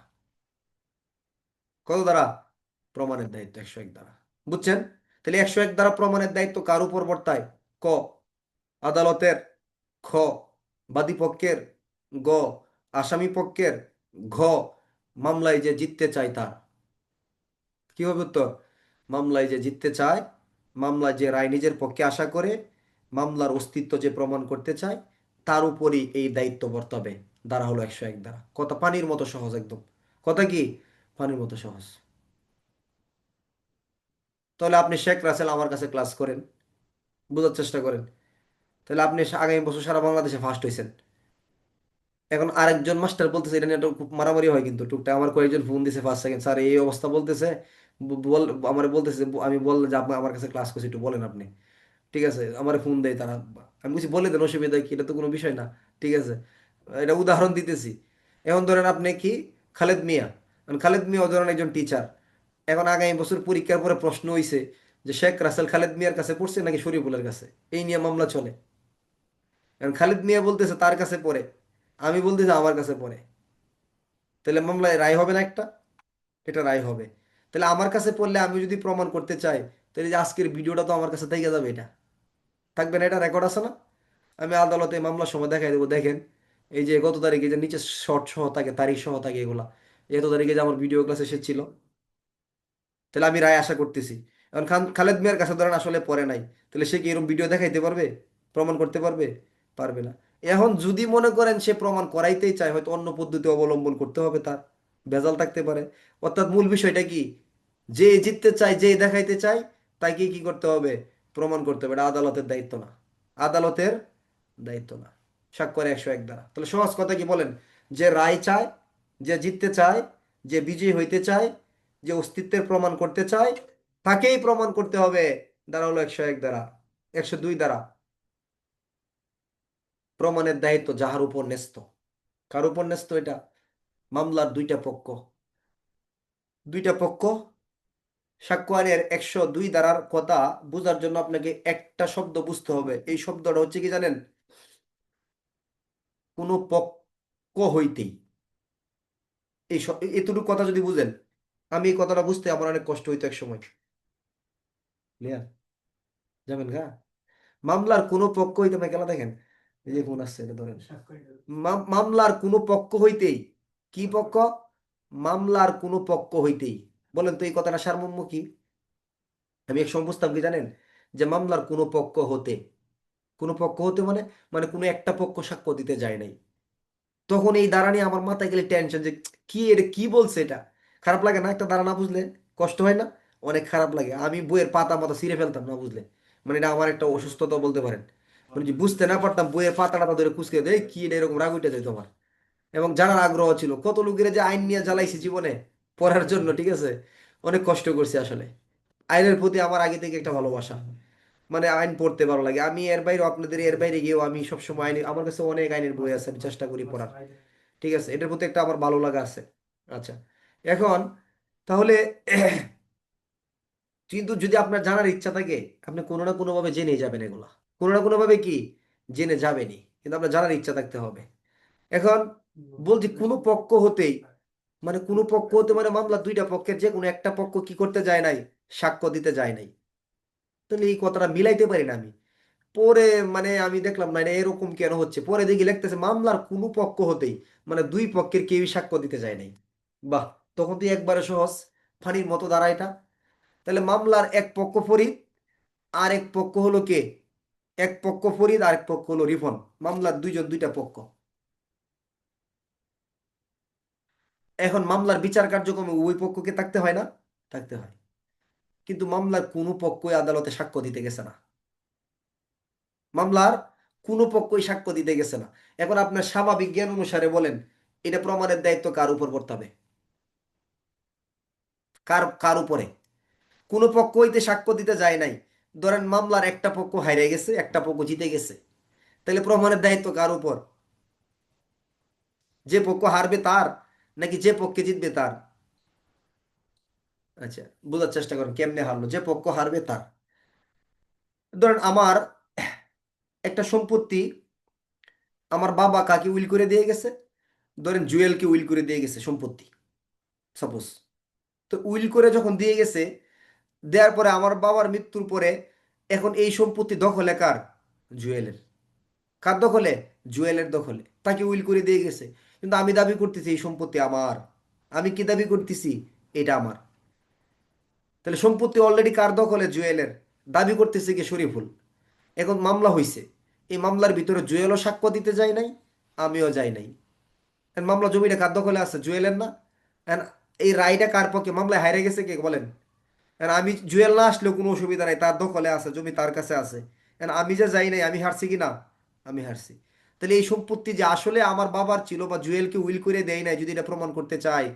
B: কত দ্বারা? প্রমাণের দায়িত্ব 101 দ্বারা। বুঝছেন? তাহলে 101 দ্বারা প্রমাণের দায়িত্ব কার উপর বর্তায়? ক, আদালতের। খ, বাদী পক্ষের। গ, আসামি পক্ষের। ঘ, মামলায় যে জিততে চায় তার। কি হবে উত্তর? মামলায় যে জিততে চায়, মামলায় যে রায় নিজের পক্ষে আশা করে, মামলার অস্তিত্ব যে প্রমাণ করতে চায়, তার উপরই এই দায়িত্ব বর্তাবে। দ্বারা হলো 101 দ্বারা। কথা পানির মতো সহজ একদম। কথা কি? পানির মতো সহজ। তাহলে আপনি শেখ রাসেল আমার কাছে ক্লাস করেন, বোঝার চেষ্টা করেন। তাহলে আপনি আগামী বছর সারা বাংলাদেশে ফার্স্ট হয়েছেন। এখন আরেকজন মাস্টার বলতেছে, এটা নিয়ে একটা খুব মারামারি হয় কিন্তু টুকটাক, আমার কয়েকজন ফোন দিছে ফার্স্ট সেকেন্ড, স্যার এই অবস্থা বলতেছে, বল আমার বলতেছে যে আমি বললাম যে আপনি আমার কাছে ক্লাস করছি, একটু বলেন আপনি। ঠিক আছে, আমার ফোন দেয় তারা, আমি বলছি বলে দেন, অসুবিধা কি, এটা তো কোনো বিষয় না। ঠিক আছে, এটা উদাহরণ দিতেছি। এখন ধরেন আপনি কি, খালেদ মিয়া, এখন খালেদ মিয়া ধরেন একজন টিচার। এখন আগামী বছর পরীক্ষার পরে প্রশ্ন হইছে যে শেখ রাসেল খালেদ মিয়ার কাছে পড়ছে নাকি শরীফুলের কাছে, এই নিয়ে মামলা চলে। এখন খালেদ মিয়া বলতেছে তার কাছে পড়ে, আমি বলতেছি আমার কাছে পড়ে। তাহলে মামলায় রায় হবে না একটা? এটা রায় হবে। তাহলে আমার কাছে পড়লে আমি যদি প্রমাণ করতে চাই, তাহলে যে আজকের ভিডিওটা তো আমার কাছে থেকে যাবে, এটা থাকবে না, এটা রেকর্ড আছে না? আমি আদালতে মামলার সময় দেখাই দেবো, দেখেন এই যে গত তারিখে যে নিচে শর্ট সহ থাকে, তারিখ সহ থাকে এগুলা, এত তারিখে যে আমার ভিডিও ক্লাস এসেছিল। তাহলে আমি রায় আশা করতেছি। এখন খালেদ মিয়ার কাছে ধরেন আসলে পড়ে নাই, তাহলে সে কি এরকম ভিডিও দেখাইতে পারবে, প্রমাণ করতে পারবে? পারবে না। এখন যদি মনে করেন সে প্রমাণ করাইতেই চায়, হয়তো অন্য পদ্ধতি অবলম্বন করতে হবে, তার ভেজাল থাকতে পারে। অর্থাৎ মূল বিষয়টা কি, যে জিততে চায়, যে দেখাইতে চায়, তাকে কি করতে হবে, প্রমাণ করতে হবে। এটা আদালতের দায়িত্ব না, আদালতের দায়িত্ব না। স্বাক্ষরে 101 দ্বারা। তাহলে সহজ কথা কি বলেন, যে রায় চায়, যে জিততে চায়, যে বিজয়ী হইতে চায়, যে অস্তিত্বের প্রমাণ করতে চায়, তাকেই প্রমাণ করতে হবে। দ্বারা হলো 101 দ্বারা। 102 দ্বারা, প্রমাণের দায়িত্ব যাহার উপর ন্যস্ত। কার উপর ন্যস্ত এটা? মামলার দুইটা পক্ষ, দুইটা পক্ষ। সাক্ষ্য আইনের 102 ধারার কথা বোঝার জন্য আপনাকে একটা শব্দ বুঝতে হবে। এই শব্দটা হচ্ছে কি জানেন? কোনো পক্ষ হইতেই। এতটুকু কথা যদি বুঝেন, আমি এই কথাটা বুঝতে আমার অনেক কষ্ট হইতো এক সময়। ক্লিয়ার? যাবেন গা? মামলার কোনো পক্ষ হইতে, না খেলা দেখেন, এই যে ফোন আসছে, এটা ধরেন। মামলার কোনো পক্ষ হইতেই, কি পক্ষ? মামলার কোনো পক্ষ হইতেই। বলেন তো এই কথাটা সারমর্ম কি? আমি এক সময় বুঝতাম কি জানেন, যে মামলার কোনো পক্ষ হতে, কোনো পক্ষ হতে মানে, মানে কোনো একটা পক্ষ সাক্ষ্য দিতে যায় নাই। তখন এই দ্বারা নিয়ে আমার মাথায় গেলে টেনশন, যে কি এটা কি বলছে, এটা খারাপ লাগে না? একটা দ্বারা না বুঝলে কষ্ট হয় না? অনেক খারাপ লাগে। আমি বইয়ের পাতা মতো ছিঁড়ে ফেলতাম না বুঝলে। মানে এটা আমার একটা অসুস্থতা বলতে পারেন। মানে যে বুঝতে না পারতাম, বইয়ের পাতাটা ধরে কুচকে দেয়, কি এটা, এরকম রাগ উঠে যায় তোমার। এবং জানার আগ্রহ ছিল, কত লোকের যে আইন নিয়ে জ্বালাইছি জীবনে পড়ার জন্য, ঠিক আছে, অনেক কষ্ট করছি আসলে। আইনের প্রতি আমার আগে থেকে একটা ভালোবাসা, মানে আইন পড়তে ভালো লাগে। আমি এর বাইরে, আপনাদের এর বাইরে গিয়েও আমি সবসময় আইন, আমার কাছে অনেক আইনের বই আছে, আমি চেষ্টা করি পড়ার। ঠিক আছে, এটার প্রতি একটা আমার ভালো লাগা আছে। আচ্ছা, এখন তাহলে কিন্তু যদি আপনার জানার ইচ্ছা থাকে, আপনি কোনো না কোনো ভাবে জেনে যাবেন এগুলা, কোনো না কোনো ভাবে কি জেনে যাবেনই, কিন্তু আপনার জানার ইচ্ছা থাকতে হবে। এখন বলছি কোনো পক্ষ হতেই, মানে কোনো পক্ষ হতে মানে মামলা দুইটা পক্ষের যে কোনো একটা পক্ষ কি করতে যায় নাই, সাক্ষ্য দিতে যায় নাই। তাহলে এই কথাটা মিলাইতে পারি না আমি। পরে মানে আমি দেখলাম না, এটা এরকম কেন হচ্ছে, পরে দেখি লিখতেছে মামলার কোনো পক্ষ হতেই, মানে দুই পক্ষের কেউই সাক্ষ্য দিতে যায় নাই। বাহ, তখন তো একবারে সহজ, ফানির মতো দাঁড়ায় এটা। তাহলে মামলার এক পক্ষ ফরিদ, আর এক পক্ষ হলো কে? এক পক্ষ ফরিদ, আর এক পক্ষ হলো রিফন। মামলার দুইজন, দুইটা পক্ষ। এখন মামলার বিচার কার্যক্রমে উভয় পক্ষকে থাকতে হয় না? থাকতে হয়। কিন্তু মামলার কোনো পক্ষই আদালতে সাক্ষ্য দিতে গেছে না, মামলার কোনো পক্ষই সাক্ষ্য দিতে গেছে না। এখন আপনার স্বাভাবিক জ্ঞান অনুসারে বলেন, এটা প্রমাণের দায়িত্ব কার উপর পড়তে হবে? কার কার উপরে? কোনো পক্ষ হইতে সাক্ষ্য দিতে যায় নাই। ধরেন মামলার একটা পক্ষ হারিয়ে গেছে, একটা পক্ষ জিতে গেছে, তাহলে প্রমাণের দায়িত্ব কার উপর? যে পক্ষ হারবে তার, নাকি যে পক্ষে জিতবে তার? আচ্ছা, বোঝার চেষ্টা করেন কেমনে হারলো। যে পক্ষ হারবে তার। ধরেন আমার একটা সম্পত্তি, আমার বাবা কাকে উইল করে দিয়ে গেছে, ধরেন জুয়েলকে উইল করে দিয়ে গেছে সম্পত্তি, সাপোজ। তো উইল করে যখন দিয়ে গেছে, দেওয়ার পরে আমার বাবার মৃত্যুর পরে এখন এই সম্পত্তি দখলে কার? জুয়েলের। কার দখলে? জুয়েলের দখলে। তাকে উইল করে দিয়ে গেছে, কিন্তু আমি দাবি করতেছি এই সম্পত্তি আমার। আমি কি দাবি করতেছি? এটা আমার। তাহলে সম্পত্তি অলরেডি কার দখলে? জুয়েলের। দাবি করতেছে কি? শরীফুল। এখন মামলা হইছে, এই মামলার ভিতরে জুয়েলও সাক্ষ্য দিতে যায় নাই, আমিও যাই নাই। এখন মামলা জমিটা কার দখলে আছে? জুয়েলের না? এখন এই রায়টা কার পক্ষে? মামলায় হারে গেছে কে বলেন? আর আমি জুয়েল না আসলেও কোনো অসুবিধা নাই, তার দখলে আছে, জমি তার কাছে আছে। আর আমি যে যাই নাই, আমি হারছি কি না? আমি হারছি। তাহলে এই সম্পত্তি যে আসলে আমার বাবার ছিল বা জুয়েলকে উইল করে দেয় নাই, যদি এটা প্রমাণ করতে চাই,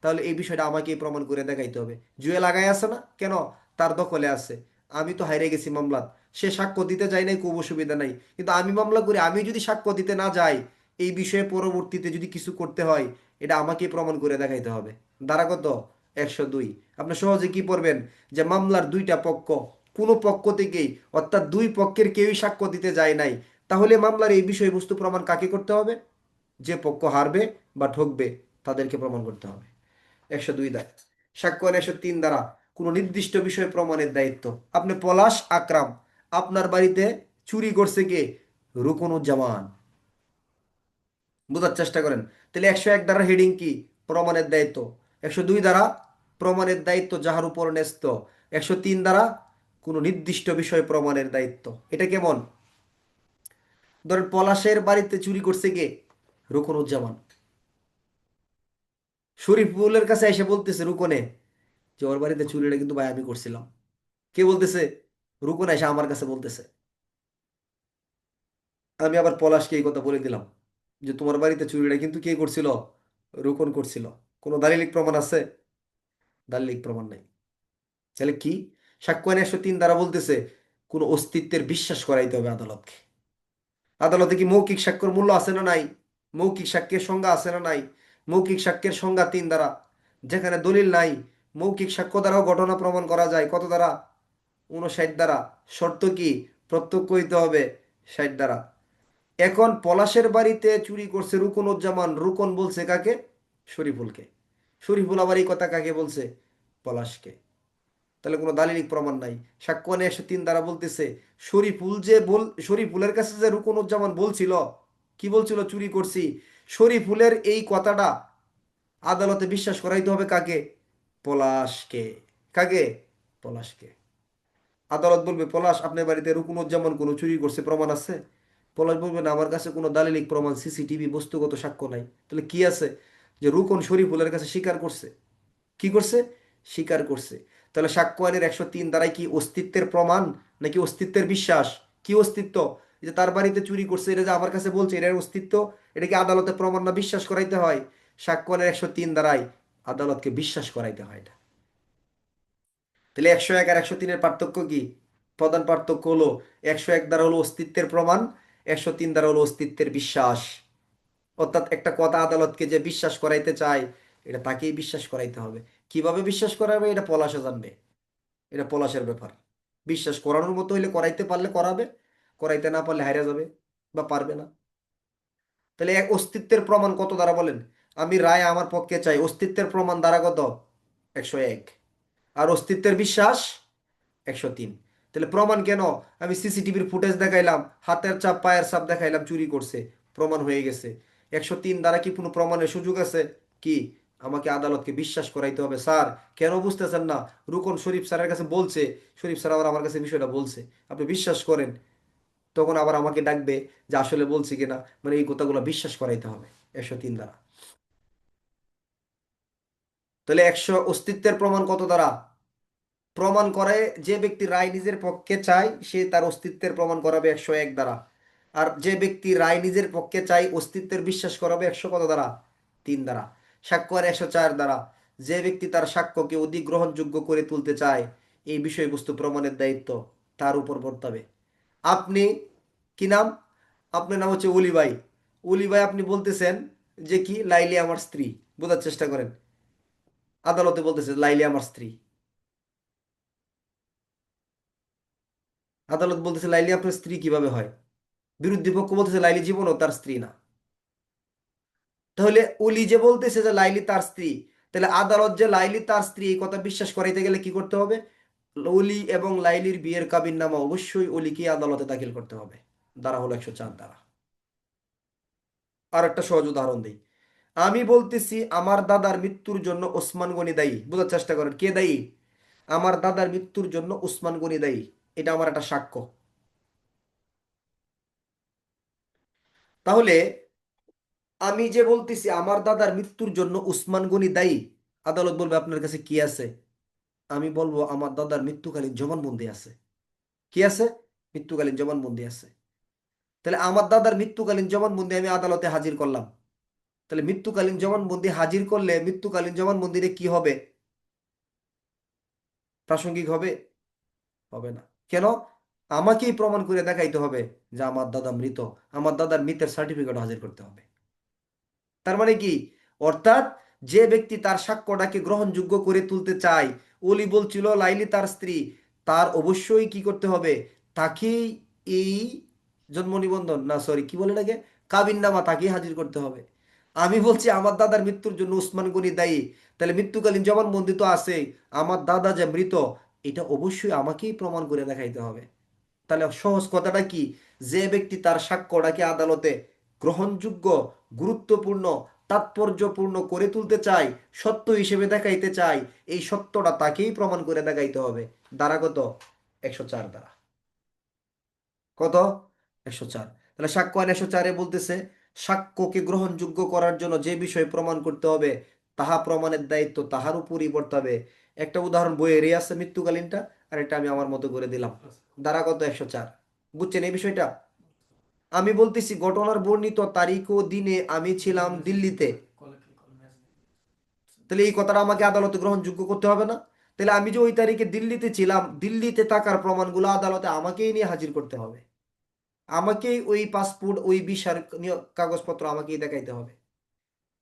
B: তাহলে এই বিষয়টা আমাকেই প্রমাণ করে দেখাইতে হবে। জুয়েল আগায় আছে না কেন? তার দখলে আছে। আমি তো হাইরে গেছি মামলাত, সে সাক্ষ্য দিতে যাই নাই, খুব অসুবিধা নাই। কিন্তু আমি মামলা করি, আমি যদি সাক্ষ্য দিতে না যাই, এই বিষয়ে পরবর্তীতে যদি কিছু করতে হয়, এটা আমাকেই প্রমাণ করে দেখাইতে হবে। ধারা কত? 102। আপনি সহজে কি পড়বেন? যে মামলার দুইটা পক্ষ, কোনো পক্ষ থেকেই, অর্থাৎ দুই পক্ষের কেউই সাক্ষ্য দিতে যায় নাই, তাহলে মামলার এই বিষয়বস্তু প্রমাণ কাকে করতে হবে? যে পক্ষ হারবে বা ঠকবে তাদেরকে প্রমাণ করতে হবে। 102 দ্বারা সাক্ষ্য আইন 103 দ্বারা কোনো নির্দিষ্ট বিষয় প্রমাণের দায়িত্ব। আপনি পলাশ আকরাম, আপনার বাড়িতে চুরি করছে কে? রুকনুজ্জামান। বোঝার চেষ্টা করেন। তাহলে 101 দ্বারা হেডিং কি? প্রমাণের দায়িত্ব। 102 দ্বারা প্রমাণের দায়িত্ব যাহার উপর ন্যস্ত। 103 দ্বারা কোনো নির্দিষ্ট বিষয় প্রমাণের দায়িত্ব। এটা কেমন? ধরেন পলাশের বাড়িতে চুরি করছে কে? রুকনুজ্জামান। শরীফুলের কাছে এসে বলতেছে রুকনে যে ওর বাড়িতে চুরিটা কিন্তু ভাই আমি করছিলাম। কে বলতেছে? রুকন এসে আমার কাছে বলতেছে। আমি আবার পলাশকে এই কথা বলে দিলাম যে তোমার বাড়িতে চুরিটা কিন্তু কে করছিল? রুকন করছিল। কোনো দালিলিক প্রমাণ আছে? দালিলিক প্রমাণ নাই। তাহলে কি? সাক্ষ্য আইন 103 দ্বারা বলতেছে কোন অস্তিত্বের বিশ্বাস করাইতে হবে আদালতকে। আদালতে কি মৌখিক সাক্ষ্যের মূল্য আছে না নাই? মৌখিক সাক্ষ্যের সংজ্ঞা আছে না নাই? মৌখিক সাক্ষ্যের সংজ্ঞা 3 দ্বারা। যেখানে দলিল নাই, মৌখিক সাক্ষ্য দ্বারাও ঘটনা প্রমাণ করা যায়। কত দ্বারা? 59 দ্বারা। শর্ত কি? প্রত্যক্ষ হইতে হবে 60 দ্বারা। এখন পলাশের বাড়িতে চুরি করছে রুকনুজ্জামান, রুকন বলছে কাকে? শরীফুলকে। শরীফুল আবার এই কথা কাকে বলছে? পলাশকে। তাহলে কোনো দালিলিক প্রমাণ নাই। সাক্ষ্য আইন 103 দ্বারা বলতেছে শরীফুলের কাছে যে রুকনুজ্জামান বলছিল, কি বলছিল? চুরি করছি। শরীফুলের এই কথাটা আদালতে বিশ্বাস করাইতে হবে কাকে? পলাশকে। কাকে? পলাশকে। আদালত বলবে পলাশ আপনার বাড়িতে রুকনুজ্জামান কোনো চুরি করছে, প্রমাণ আছে? পলাশ বলবে না, আমার কাছে কোনো দালিলিক প্রমাণ, সিসিটিভি, বস্তুগত সাক্ষ্য নাই। তাহলে কি আছে? যে রুকন শরীফুলের কাছে স্বীকার করছে। কি করছে? স্বীকার করছে। তাহলে সাক্ষ্য আইনের 103 দ্বারাই কি অস্তিত্বের প্রমাণ নাকি অস্তিত্বের বিশ্বাস? কি অস্তিত্ব? এই যে তার বাড়িতে চুরি করছে, এটা যে আমার কাছে বলছে, এটার অস্তিত্ব। এটা কি আদালতে প্রমাণ না বিশ্বাস করাইতে হয়? সাক্ষ্য আইনের 103 দ্বারাই আদালতকে বিশ্বাস করাইতে হয় এটা। তাহলে 101 আর 103-এর পার্থক্য কি? প্রধান পার্থক্য হলো 101 দ্বারা হলো অস্তিত্বের প্রমাণ, 103 দ্বারা হলো অস্তিত্বের বিশ্বাস। অর্থাৎ একটা কথা আদালতকে যে বিশ্বাস করাইতে চায়, এটা তাকেই বিশ্বাস করাইতে হবে। কিভাবে বিশ্বাস করাবে এটা পলাশে জানবে। এটা পলাশের ব্যাপার। বিশ্বাস করানোর মতো হইলে করাইতে পারলে করাবে, করাইতে না পারলে হারিয়ে যাবে বা পারবে না। তাহলে এক অস্তিত্বের প্রমাণ কত দ্বারা বলেন? আমি রায় আমার পক্ষে চাই, অস্তিত্বের প্রমাণ দ্বারা কত? 101। আর অস্তিত্বের বিশ্বাস 103। তাহলে প্রমাণ কেন? আমি সিসিটিভির ফুটেজ দেখাইলাম, হাতের ছাপ পায়ের ছাপ দেখাইলাম, চুরি করছে, প্রমাণ হয়ে গেছে। 103 দ্বারা কি কোনো প্রমাণের সুযোগ আছে? কি? আমাকে আদালতকে বিশ্বাস করাইতে হবে। স্যার কেন বুঝতেছেন না? রুকন শরীফ স্যারের কাছে বলছে, শরীফ স্যার আবার আমার কাছে বিষয়টা বলছে, আপনি বিশ্বাস করেন। তখন আবার আমাকে ডাকবে যে আসলে বলছি কিনা, মানে এই কথাগুলো বিশ্বাস করাইতে হবে 103 দ্বারা। তাহলে 100 অস্তিত্বের প্রমাণ কত দ্বারা? প্রমাণ করে যে ব্যক্তি রায় নিজের পক্ষে চায় সে তার অস্তিত্বের প্রমাণ করাবে 101 দ্বারা। আর যে ব্যক্তি রায় নিজের পক্ষে চায় অস্তিত্বের বিশ্বাস করাবে 100 কত দ্বারা? 3 দ্বারা। সাক্ষ্য আর 104 দ্বারা যে ব্যক্তি তার সাক্ষ্যকে অধিক গ্রহণযোগ্য করে তুলতে চায়, এই বিষয়বস্তু প্রমাণের দায়িত্ব তার উপর বর্তাবে। আপনি, কি নাম? আপনার নাম হচ্ছে অলি ভাই। অলি ভাই আপনি বলতেছেন যে কি লাইলি আমার স্ত্রী। বোঝার চেষ্টা করেন। আদালতে বলতেছে লাইলি আমার স্ত্রী। আদালত বলতেছে লাইলি আপনার স্ত্রী কিভাবে হয়? বিরোধী পক্ষ বলতেছে লাইলি জীবনও তার স্ত্রী না। তাহলে অলি যে বলতেছে যে লাইলি তার স্ত্রী, তাহলে আদালত যে লাইলি তার স্ত্রী এই কথা বিশ্বাস করাইতে গেলে কি করতে হবে? অলি এবং লাইলির বিয়ের কাবিননামা অবশ্যই অলিকে আদালতে দাখিল করতে হবে। ধারা হলো 104 ধারা। আর একটা সহজ উদাহরণ দিই। আমি বলতেছি আমার দাদার মৃত্যুর জন্য ওসমান গনি দায়ী। বোঝার চেষ্টা করেন কে দায়ী? আমার দাদার মৃত্যুর জন্য ওসমান গনি দায়ী। এটা আমার একটা সাক্ষ্য। তাহলে আমি যে বলতেছি আমার দাদার মৃত্যুর জন্য উসমান গনি দায়ী, আদালত বলবে আপনার কাছে কি আছে? আমি বলবো আমার দাদার মৃত্যুকালীন জবানবন্দি আছে। কি আছে? মৃত্যুকালীন জবানবন্দি আছে। তাহলে আমার দাদার মৃত্যুকালীন জবানবন্দি আমি আদালতে হাজির করলাম। তাহলে মৃত্যুকালীন জবানবন্দি হাজির করলে মৃত্যুকালীন জবানবন্দিতে কি হবে? প্রাসঙ্গিক হবে? হবে না। কেন? আমাকেই প্রমাণ করে দেখাইতে হবে যে আমার দাদা মৃত। আমার দাদার মৃতের সার্টিফিকেট হাজির করতে হবে। তার মানে কি? অর্থাৎ যে ব্যক্তি তার সাক্ষ্যটাকে গ্রহণযোগ্য করে তুলতে চায়, ওলি বলছিল লাইলি তার স্ত্রী, তার অবশ্যই কি করতে হবে? তাকেই এই জন্ম নিবন্ধন না, সরি কি বলে এটাকে, কাবিননামা তাকেই হাজির করতে হবে। আমি বলছি আমার দাদার মৃত্যুর জন্য উসমান গনি দায়ী, তাহলে মৃত্যুকালীন জবানবন্দি তো আছে, আমার দাদা যে মৃত এটা অবশ্যই আমাকেই প্রমাণ করে দেখাইতে হবে। তাহলে সহজ কথাটা কি? যে ব্যক্তি তার সাক্ষ্যটাকে আদালতে গ্রহণযোগ্য, গুরুত্বপূর্ণ, তাৎপর্যপূর্ণ করে তুলতে চায়, সত্য হিসেবে দেখাইতে চায়, এই সত্যটা তাকেই প্রমাণ করে দেখাইতে হবে। দ্বারা কত? 104 দ্বারা। কত? 104। তাহলে সাক্ষ্য আইন 104-এ বলতেছে সাক্ষ্যকে গ্রহণযোগ্য করার জন্য যে বিষয় প্রমাণ করতে হবে তাহা প্রমাণের দায়িত্ব তাহার উপরই বর্তাবে। একটা উদাহরণ বইয়েরই আছে মৃত্যুকালীনটা, আর এটা আমি আমার মতো করে দিলাম। ধারা কত? 104। বুঝছেন এই বিষয়টা? আমি বলতেছি ঘটনার বর্ণিত তারিখ ও দিনে আমি ছিলাম দিল্লিতে। তাহলে এই কথাটা আমাকে আদালতে গ্রহণযোগ্য করতে হবে না? তাহলে আমি যে ওই তারিখে দিল্লিতে ছিলাম, দিল্লিতে থাকার প্রমাণগুলো আদালতে আমাকেই নিয়ে হাজির করতে হবে। আমাকেই ওই পাসপোর্ট, ওই ভিসার কাগজপত্র আমাকেই দেখাইতে হবে।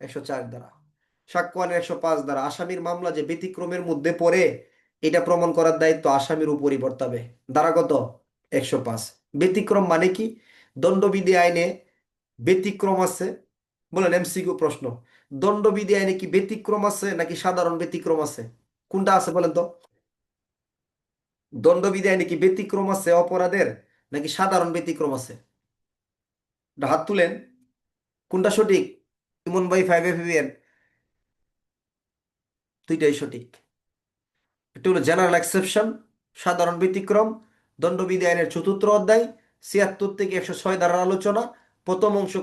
B: 104 দ্বারা। সাক্ষ্য আইনের 105 দ্বারা আসামির মামলা যে ব্যতিক্রমের মধ্যে পড়ে এটা প্রমাণ করার দায়িত্ব আসামির উপরই বর্তাবে। ধারা কত? 105। ব্যতিক্রম মানে কি? দণ্ডবিধি আইনে ব্যতিক্রম আছে? বলেন, এমসিকিউ প্রশ্ন। দণ্ডবিধি আইনে কি ব্যতিক্রম আছে নাকি সাধারণ ব্যতিক্রম আছে? কোনটা আছে বলেন তো? দণ্ডবিধি আইনে কি ব্যতিক্রম আছে অপরাধের নাকি সাধারণ ব্যতিক্রম আছে? একটা হাত তুলেন। কোনটা সঠিক? ইমন ভাই 5 FBN? দুইটাই সঠিক। একটি হলো জেনারেল এক্সেপশন, সাধারণ ব্যতিক্রম, দণ্ডবিধি আইনের 4th অধ্যায় 76 থেকে 106 ধারার আলোচনা। প্রথম অংশ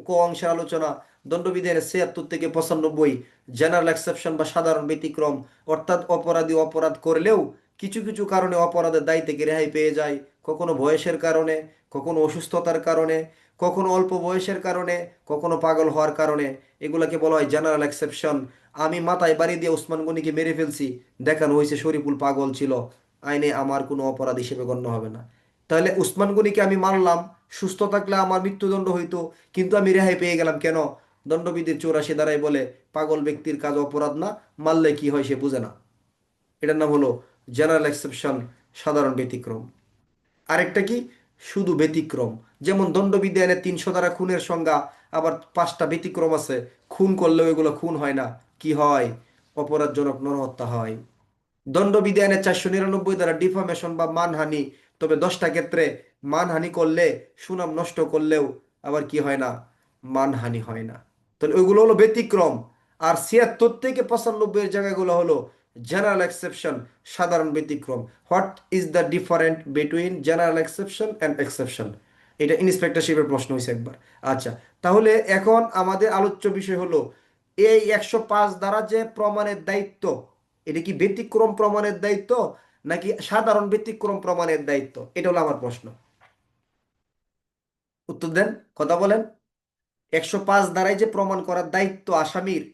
B: ক অংশের আলোচনা। দণ্ডবিধি আইনের 76 থেকে 95 জেনারেল এক্সেপশন বা সাধারণ ব্যতিক্রম, অর্থাৎ অপরাধী অপরাধ করলেও কিছু কিছু কারণে অপরাধের দায় থেকে রেহাই পেয়ে যায়। কখনো বয়সের কারণে, কখনো অসুস্থতার কারণে, কখনো অল্প বয়সের কারণে, কখনো পাগল হওয়ার কারণে। এগুলাকে বলা হয় জেনারেল এক্সেপশন। আমি মাথায় বাড়ি দিয়ে ওসমান গনিকে মেরে ফেলছি, দেখানো হয়েছে শরীফুল পাগল ছিল, আইনে আমার কোনো অপরাধ হিসেবে গণ্য হবে না। তাহলে উসমান গনিকে আমি মারলাম, সুস্থ থাকলে আমার মৃত্যুদণ্ড হইতো, কিন্তু আমি রেহাই পেয়ে গেলাম কেন? দণ্ডবিধির 84 ধারায় বলে পাগল ব্যক্তির কাজ অপরাধ না, মারলে কি হয় সে বুঝে না। এটার নাম হলো জেনারেল এক্সেপশন, সাধারণ ব্যতিক্রম। আরেকটা কি? শুধু ব্যতিক্রম। যেমন দণ্ডবিধি আইনে 300 ধারা খুনের সংজ্ঞা, আবার 5টা ব্যতিক্রম আছে। খুন করলেও এগুলো খুন হয় না। কি হয়? অপরাধজনক নরহত্যা হয়। দণ্ডবিধি আইনে 499 ধারা ডিফামেশন বা মানহানি, তবে 10টা ক্ষেত্রে মানহানি করলে, সুনাম নষ্ট করলেও আবার কি হয় না? মানহানি হয় না। তাহলে ওইগুলো হলো ব্যতিক্রম। আর 76 থেকে 95 এর জায়গাগুলো হলো জেনারেল এক্সেপশন, সাধারণ ব্যতিক্রম। What is the different between general exception and exception? এটা ইন্সপেক্টরশিপের প্রশ্ন হয়েছে একবার। আচ্ছা, তাহলে এখন আমাদের আলোচ্য বিষয় হলো এই 105 দ্বারা যে প্রমাণের দায়িত্ব, এটা কি ব্যতিক্রম প্রমাণের দায়িত্ব নাকি সাধারণ ব্যতিক্রম প্রমাণের দায়িত্ব? এটা হলো আমার প্রশ্ন। উত্তর দেন, কথা বলেন। 105 দ্বারাই যে প্রমাণ করার দায়িত্ব আসামির,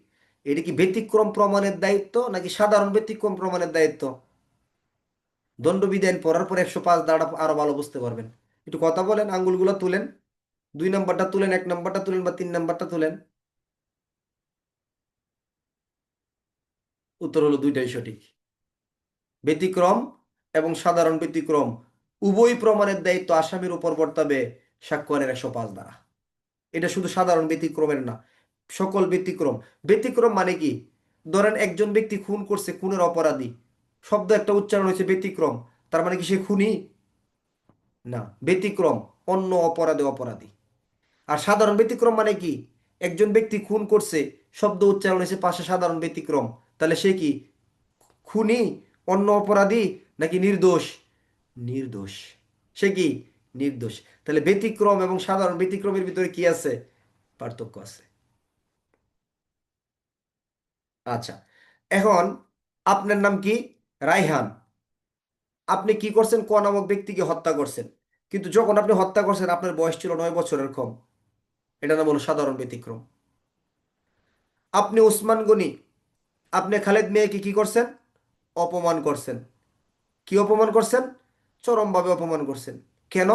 B: এটা কি ব্যতিক্রম প্রমাণের দায়িত্ব নাকি সাধারণ ব্যতিক্রম প্রমাণের দায়িত্ব? দণ্ডবিধি আইন পড়ার পর 105 দ্বারা আরো ভালো বুঝতে পারবেন। একটু কথা বলেন, আঙ্গুলগুলো তুলেন। 2 নম্বরটা তুলেন, 1 নম্বরটা তুলেন বা 3 নম্বরটা তুলেন। উত্তর হলো দুইটাই সঠিক। ব্যতিক্রম এবং সাধারণ ব্যতিক্রম উভয় প্রমাণের দায়িত্ব আসামির উপর বর্তাবে সাক্ষ্য আইনের 105 দ্বারা। এটা শুধু সাধারণ ব্যতিক্রমের না, সকল ব্যতিক্রম। ব্যতিক্রম মানে কি? ধরেন একজন ব্যক্তি খুন করছে, খুনের অপরাধী, শব্দ একটা উচ্চারণ হয়েছে ব্যতিক্রম, তার মানে কি সে খুনি? না, ব্যতিক্রম অন্য অপরাধে অপরাধী। আর সাধারণ ব্যতিক্রম মানে কি? একজন ব্যক্তি খুন করছে, শব্দ উচ্চারণ হয়েছে পাশে সাধারণ ব্যতিক্রম, তাহলে সে কি খুনি, অন্য অপরাধী নাকি নির্দোষ? নির্দোষ। সে কি? নির্দোষ। তাহলে ব্যতিক্রম এবং সাধারণ ব্যতিক্রমের ভিতরে কি আছে? পার্থক্য আছে। আচ্ছা, এখন আপনার নাম কি? রায়হান, আপনি কি করছেন? ক নামক ব্যক্তিকে হত্যা করছেন, কিন্তু যখন আপনি হত্যা করছেন আপনার বয়স ছিল 9 বছরের কম। এটা নাম হলো সাধারণ ব্যতিক্রম। আপনি উসমান গনি, আপনি খালেদ মিয়াকে কি করছেন? অপমান করছেন। কি অপমান করছেন? চরমভাবে অপমান করছেন। কেন?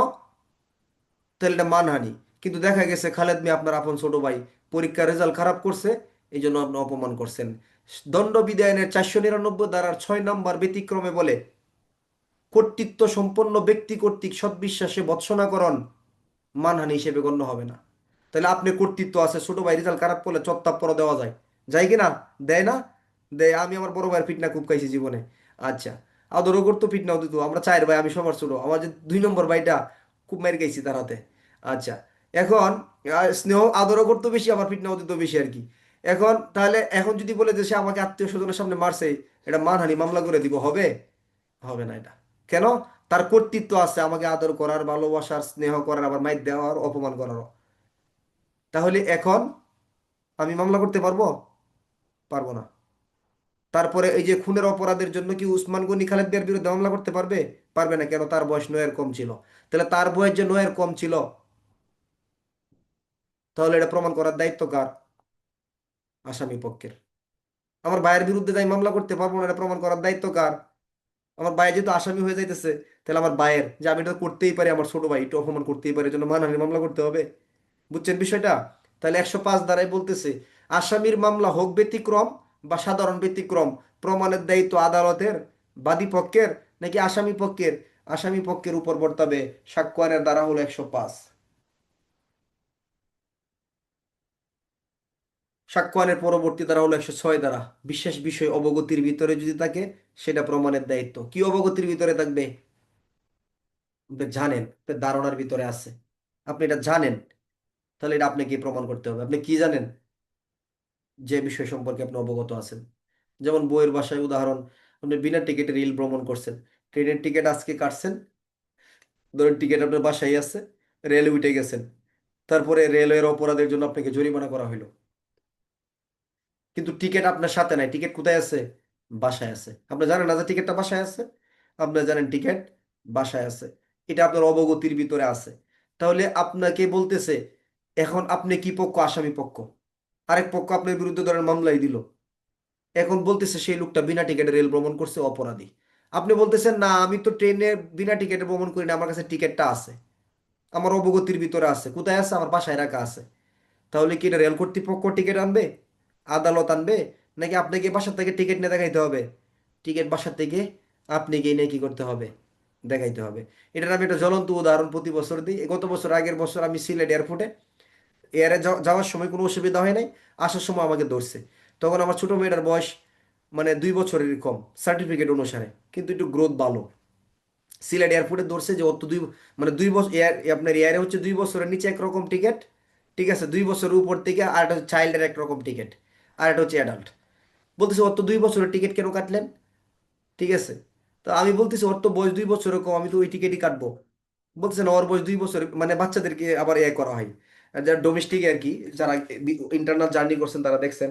B: তাহলে এটা মানহানি। কিন্তু দেখা গেছে খালেদ মিয়া আপনার আপন ছোট ভাই, পরীক্ষার রেজাল্ট খারাপ করছে, এই জন্য আপনি অপমান করছেন। দণ্ডবিধি আইনের 499 ধারার 6 নম্বর ব্যতিক্রমে বলে, কর্তৃত্ব সম্পন্ন ব্যক্তি কর্তৃক সদ্বিশ্বাসে ভৎসনাকরণ মানহানি হিসেবে গণ্য হবে না। তাহলে আপনি কর্তৃত্ব আছে, ছোট ভাই রেজাল্ট খারাপ করলে চত্তাপ্পর দেওয়া যায়, যায় কি না? দেয় না? দেয়। আমি আমার বড় ভাইয়ের পিটনা খুব খাইছি জীবনে। আচ্ছা, আদরও করতো, পিটনাও দিত। আমরা 4 ভাই, আমি সবার ছোট। আমার যে 2 নম্বর ভাইটা, খুব মেরে খাইছি তার হাতে। আচ্ছা, এখন স্নেহ আদরও করতো বেশি, আমার পিটনাও দিত বেশি আর কি। এখন তাহলে এখন যদি বলে যে সে আমাকে আত্মীয় স্বজনের সামনে মারছে, এটা মানহানি মামলা করে দিব, হবে? হবে না এটা। কেন? তার কর্তৃত্ব আছে আমাকে আদর করার, ভালোবাসার, স্নেহ করার, আবার মাইর দেওয়ার, অপমান করারও। তাহলে এখন আমি মামলা করতে পারবো? পারবো না। তারপরে এই যে খুনের অপরাধের জন্য কি উসমান গনি খালেদ মিয়ার বিরুদ্ধে মামলা করতে পারবে? পারবে না। কেন? তার বয়স 9-এর কম ছিল। তাহলে তার বয়স যে 9-এর কম ছিল, তাহলে এটা প্রমাণ করার দায়িত্ব কার? আসামি পক্ষের। আমার ভাইয়ের বিরুদ্ধে যাই মামলা করতে পারবো না, এটা প্রমাণ করার দায়িত্ব কার? আমার ভাই যেহেতু আসামি হয়ে যাইতেছে, তাহলে আমার ভাইয়ের, যে আমি এটা করতেই পারি, আমার ছোট ভাই একটু অপমান করতেই পারে, এই জন্য মানহানির মামলা করতে হবে। বুঝছেন বিষয়টা? তাহলে 105 ধারায় বলতেছে, আসামির মামলা হোক ব্যতিক্রম বা সাধারণ ব্যতিক্রম, প্রমাণের দায়িত্ব আদালতের, বাদী পক্ষের নাকি আসামি পক্ষের? আসামি পক্ষের উপর বর্তাবে। সাক্ষ্য আইনের ধারা হলো 105। সাক্ষ্য আইনের পরবর্তী ধারা হলো 106 ধারা। বিশেষ বিষয় অবগতির ভিতরে যদি থাকে, সেটা প্রমাণের দায়িত্ব। কি অবগতির ভিতরে থাকবে? আপনি জানেন, আপনার ধারণার ভিতরে আছে, আপনি এটা জানেন, তাহলে এটা আপনাকে প্রমাণ করতে হবে। আপনি কি জানেন? যে বিষয় সম্পর্কে আপনি অবগত আছেন। যেমন বইয়ের ভাষায় উদাহরণ, আপনি বিনা টিকিটে রেল ভ্রমণ করছেন, ট্রেনের টিকিট আজকে কাটছেন, ধরেন টিকিট আপনার বাসায় আছে, রেলে উঠে গেছেন, তারপরে রেলওয়ের অপরাধের জন্য আপনাকে জরিমানা করা হলো, কিন্তু টিকিট আপনার সাথে নাই। টিকিট কোথায় আছে? বাসায় আছে। আপনি জানেন না যে টিকিটটা বাসায় আছে? আপনি জানেন টিকিট বাসায় আছে। এটা আপনার অবগতির ভিতরে আছে। তাহলে আপনাকে বলতেছে, এখন আপনি কি পক্ষ? আসামি পক্ষ। আরেক পক্ষ আপনার বিরুদ্ধে ধরেন মামলাই দিল, এখন বলতেছে সেই লোকটা বিনা টিকিটে রেল ভ্রমণ করছে, অপরাধী। আপনি বলতেছেন না, আমি তো ট্রেনে বিনা টিকিটে ভ্রমণ করি না, আমার কাছে টিকিটটা আছে, আমার অবগতির ভিতরে আছে। কোথায় আছে? আমার বাসায় রাখা আছে। তাহলে কি এটা রেল কর্তৃপক্ষ টিকিট আনবে, আদালত আনবে, নাকি আপনাকে বাসা থেকে টিকিট নিয়ে দেখাইতে হবে? টিকিট বাসা থেকে আপনি গিয়ে নিয়ে কি করতে হবে? দেখাইতে হবে। এটার আমি একটা জ্বলন্ত উদাহরণ প্রতি বছর দিই। গত বছর, আগের বছর আমি সিলেট এয়ারপোর্টে, যাওয়ার সময় কোনো অসুবিধা হয় নাই, আসার সময় আমাকে ধরছে। তখন আমার ছোট মেয়েটার বয়স মানে 2 বছরের কম, সার্টিফিকেট অনুসারে, কিন্তু একটু গ্রোথ ভালো। সিলেট এয়ারপোর্টে ধরছে যে অত দুই, মানে 2 বছর এয়ার, আপনার এয়ারে হচ্ছে 2 বছরের নিচে একরকম টিকিট, ঠিক আছে, 2 বছরের উপর থেকে আর একটা চাইল্ডের একরকম টিকিট, আর একটা হচ্ছে অ্যাডাল্ট। বলতেছে ওর তো 2 বছরের টিকিট কেন কাটলেন? ঠিক আছে, তো আমি বলতেছি ওর তো বয়স 2 বছরের কম, আমি তো ওই টিকিটই কাটবো। বলতেছে না, ওর বয়স 2 বছর, মানে বাচ্চাদেরকে আবার এ করা হয়, যারা ডোমেস্টিক আর কি, যারা ইন্টারনাল জার্নি করছেন তারা দেখছেন,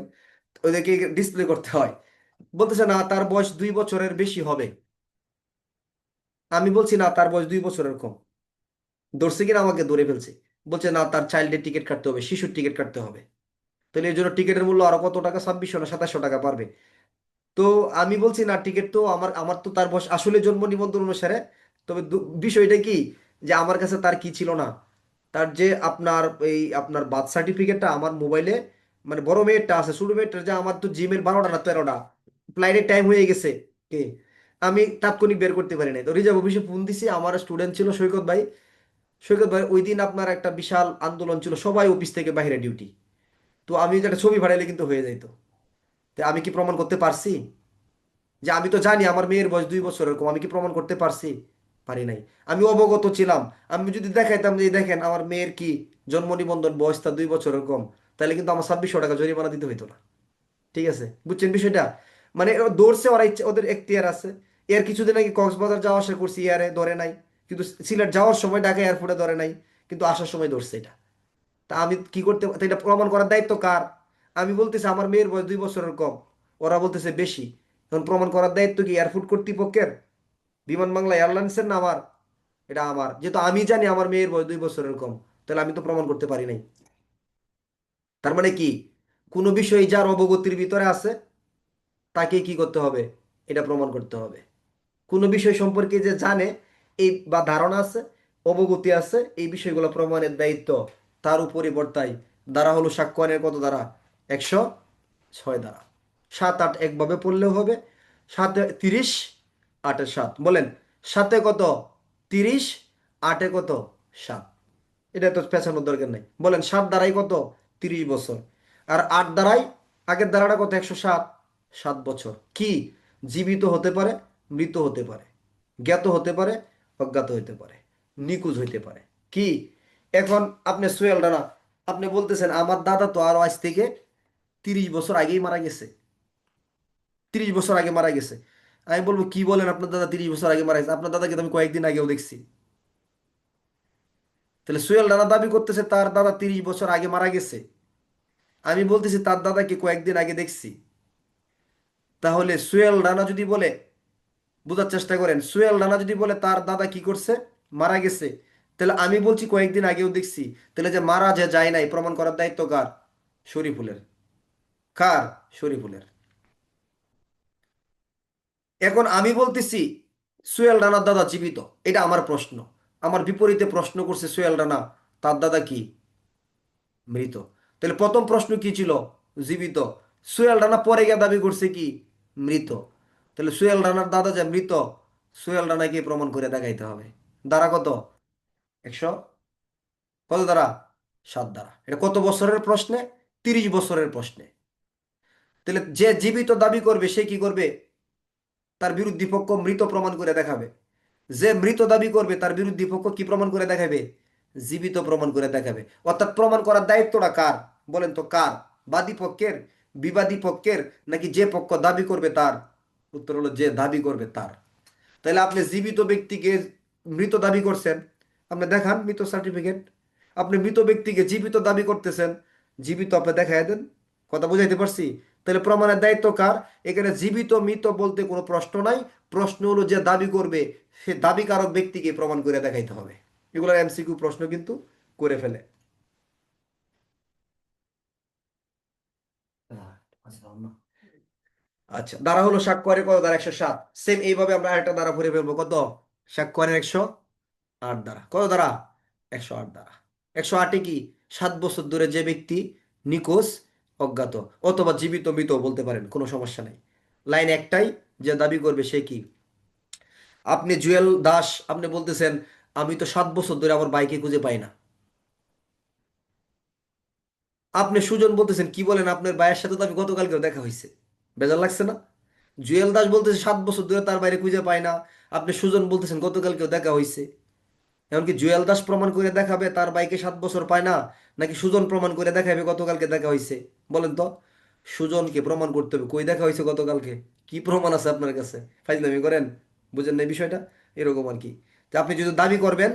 B: ওদেরকে ডিসপ্লে করতে হয়। বলতেছে না, তার বয়স 2 বছরের বেশি হবে। আমি বলছি না, তার বয়স 2 বছরের কম। ধরছে কিনা আমাকে ধরে ফেলছে। বলছে না, তার চাইল্ডের টিকিট কাটতে হবে, শিশুর টিকিট কাটতে হবে। তাহলে এর জন্য টিকিটের মূল্য আরো কত টাকা? 2600 না 2700 টাকা পারবে। তো আমি বলছি না, টিকিট তো আমার, আমার তো তার বয়স আসলে জন্ম নিবন্ধন অনুসারে। তবে বিষয়টা কি, যে আমার কাছে তার কি ছিল না, তার যে আপনার এই আপনার বার্থ সার্টিফিকেটটা আমার মোবাইলে, মানে বড় মেয়েরটা আছে, ছোট মেয়েরটা যে আমার তো জিমেল 12টা না 13টা, ফ্লাইটের টাইম হয়ে গেছে। কে? আমি তাৎক্ষণিক বের করতে পারি নাই। তো রিজার্ভ অফিসে ফোন দিছি, আমার স্টুডেন্ট ছিল সৈকত ভাই। সৈকত ভাই ওই দিন আপনার একটা বিশাল আন্দোলন ছিল, সবাই অফিস থেকে বাইরে ডিউটি। তো আমি যে একটা ছবি ভাড়াইলে কিন্তু হয়ে যাইতো। তো আমি কি প্রমাণ করতে পারছি? যে আমি তো জানি আমার মেয়ের বয়স 2 বছরের কম, আমি কি প্রমাণ করতে পারছি? পারি নাই। আমি অবগত ছিলাম। আমি যদি দেখাইতাম যে দেখেন আমার মেয়ের কি জন্ম নিবন্ধন, বয়স তার 2 বছরের কম, তাহলে কিন্তু আমার 2600 টাকা জরিমানা দিতে হইতো না। ঠিক আছে, বুঝছেন বিষয়টা? মানে ওরা দৌড়ছে, ওরা ইচ্ছা, ওদের এখতিয়ার আছে। এর কিছুদিন আগে কক্সবাজার যাওয়া আসা করছি, এয়ারে ধরে নাই। কিন্তু সিলেট যাওয়ার সময় ঢাকা এয়ারপোর্টে ধরে নাই, কিন্তু আসার সময় ধরছে এটা। তা আমি কি করতে, তা এটা প্রমাণ করার দায়িত্ব কার? আমি বলতেছি আমার মেয়ের বয়স 2 বছরের কম, ওরা বলতেছে বেশি। এখন প্রমাণ করার দায়িত্ব কি এয়ারপোর্ট কর্তৃপক্ষের, বিমান বাংলা এয়ারলাইন্সের না আমার? এটা আমার। যেহেতু আমি জানি আমার মেয়ের বয়স 2 বছরের কম, তাহলে আমি তো প্রমাণ করতে পারি নাই। তার মানে কি, কোনো বিষয় যার অবগতির ভিতরে আছে তাকে কি করতে হবে, এটা প্রমাণ করতে হবে। কোনো বিষয় সম্পর্কে যে জানে এই বা ধারণা আছে, অবগতি আছে, এই বিষয়গুলো প্রমাণের দায়িত্ব তার উপরই বর্তায়। দ্বারা হলো সাক্ষ্য কত দ্বারা? 106 দ্বারা। 7 8 একভাবে পড়লেও হবে। 7 30, 8 7 বলেন। 7 কত? 30, 8 কত? 7। এটা তো পেছানোর দরকার নাই। বলেন 7 দ্বারাই কত? 30 বছর। আর 8 দ্বারাই আগের দ্বারাটা কত? 107। 7 বছর। কি? জীবিত হতে পারে, মৃত হতে পারে, জ্ঞাত হতে পারে, অজ্ঞাত হতে পারে, নিখোঁজ হইতে পারে। কি? এখন আপনি সোহেল রানা, আপনি বলতেছেন আমার দাদা তো আরো আজ থেকে 30 বছর আগেই মারা গেছে, 30 বছর আগে মারা গেছে। আমি বলবো কি বলেন, আপনার দাদা 30 বছর আগে মারা গেছে? আপনার দাদাকে তো আমি কয়েকদিন আগেও দেখছি। তাহলে সোহেল রানা দাবি করতেছে তার দাদা 30 বছর আগে মারা গেছে, আমি বলতেছি তার দাদাকে কয়েকদিন আগে দেখছি। তাহলে সোহেল রানা যদি বলে, বোঝার চেষ্টা করেন, সোহেল রানা যদি বলে তার দাদা কি করছে, মারা গেছে, তাহলে আমি বলছি কয়েকদিন আগেও দেখছি, তাহলে যে মারা যে যায় নাই প্রমাণ করার দায়িত্ব কার? শরীফুলের। কার? শরীফুলের। এখন আমি বলতেছি সোহেল রানার দাদা জীবিত, এটা আমার প্রশ্ন। আমার বিপরীতে প্রশ্ন করছে সোহেল রানা, তার দাদা কি? মৃত। তাহলে প্রথম প্রশ্ন কি ছিল? জীবিত। সোহেল রানা পরে গিয়ে দাবি করছে কি? মৃত। তাহলে সোহেল রানার দাদা যে মৃত, সোহেল রানাকে প্রমাণ করে দেখাইতে হবে। দ্বারা কত? 100 কত দ্বারা? 7 দ্বারা। এটা কত বছরের প্রশ্নে? 30 বছরের প্রশ্নে। তাহলে যে জীবিত দাবি করবে সে কি করবে? তার বিরুদ্ধী পক্ষ মৃত প্রমাণ করে দেখাবে। যে মৃত দাবি করবে তার বিরুদ্ধী পক্ষ কি প্রমাণ করে দেখাবে? জীবিত প্রমাণ করে দেখাবে। অর্থাৎ প্রমাণ করার দায়িত্বটা কার? বলেন তো কার? বাদী পক্ষের, বিবাদী পক্ষের, নাকি যে পক্ষ দাবি করবে তার? উত্তর হলো যে দাবি করবে তার। তাহলে আপনি জীবিত ব্যক্তিকে মৃত দাবি করছেন, আপনি দেখান মৃত সার্টিফিকেট। আপনি মৃত ব্যক্তিকে জীবিত দাবি করতেছেন, জীবিত আপনি দেখাই দেন। কথা বুঝাইতে পারছি? তাহলে প্রমাণের দায়িত্ব কার? এখানে জীবিত মৃত বলতে কোনো প্রশ্ন নাই। প্রশ্ন হলো যে দাবি করবে সে দাবিকারক ব্যক্তিকে প্রমাণ করে দেখাইতে হবে। এগুলো এমসিকিউ প্রশ্ন কিন্তু করে ফেলে। আচ্ছা, দ্বারা হলো সাক্ষ্যের কত দ্বারা? 107। সেম এইভাবে আমরা আরেকটা দ্বারা ভরে ফেলবো। কত? সাক্ষ্যের 108 দ্বারা। কত দ্বারা? 108 দ্বারা। 108-এ কি? 7 বছর ধরে যে ব্যক্তি নিখোঁজ, অজ্ঞাত অথবা জীবিত মৃত বলতে পারেন, কোনো সমস্যা নাই। লাইন একটাই, যে দাবি করবে সে কি? আপনি জুয়েল দাস, আপনি বলতেছেন আমি তো 7 বছর ধরে আমার বাইকে খুঁজে পাই না। আপনি সুজন বলতেছেন কি বলেন, আপনার ভাইয়ের সাথে তো আমি গতকালকেও দেখা হয়েছে। বেজার লাগছে না? জুয়েল দাস বলতেছে 7 বছর ধরে তার বাইরে খুঁজে পায় না। আপনি সুজন বলতেছেন গতকালকেও দেখা হয়েছে। এমনকি জুয়েল দাস প্রমাণ করে দেখাবে তার বাইকে 7 বছর পায় না, নাকি সুজন প্রমাণ করে দেখাবে গতকালকে দেখা হয়েছে? বলেন তো। সুজনকে প্রমাণ করতে হবে কই দেখা হয়েছে গতকালকে। কি প্রমাণ আছে আপনার কাছে? ফাইজলামি করেন? বুঝেন না এই বিষয়টা? এরকম আর কি। যে আপনি যদি দাবি করবেন,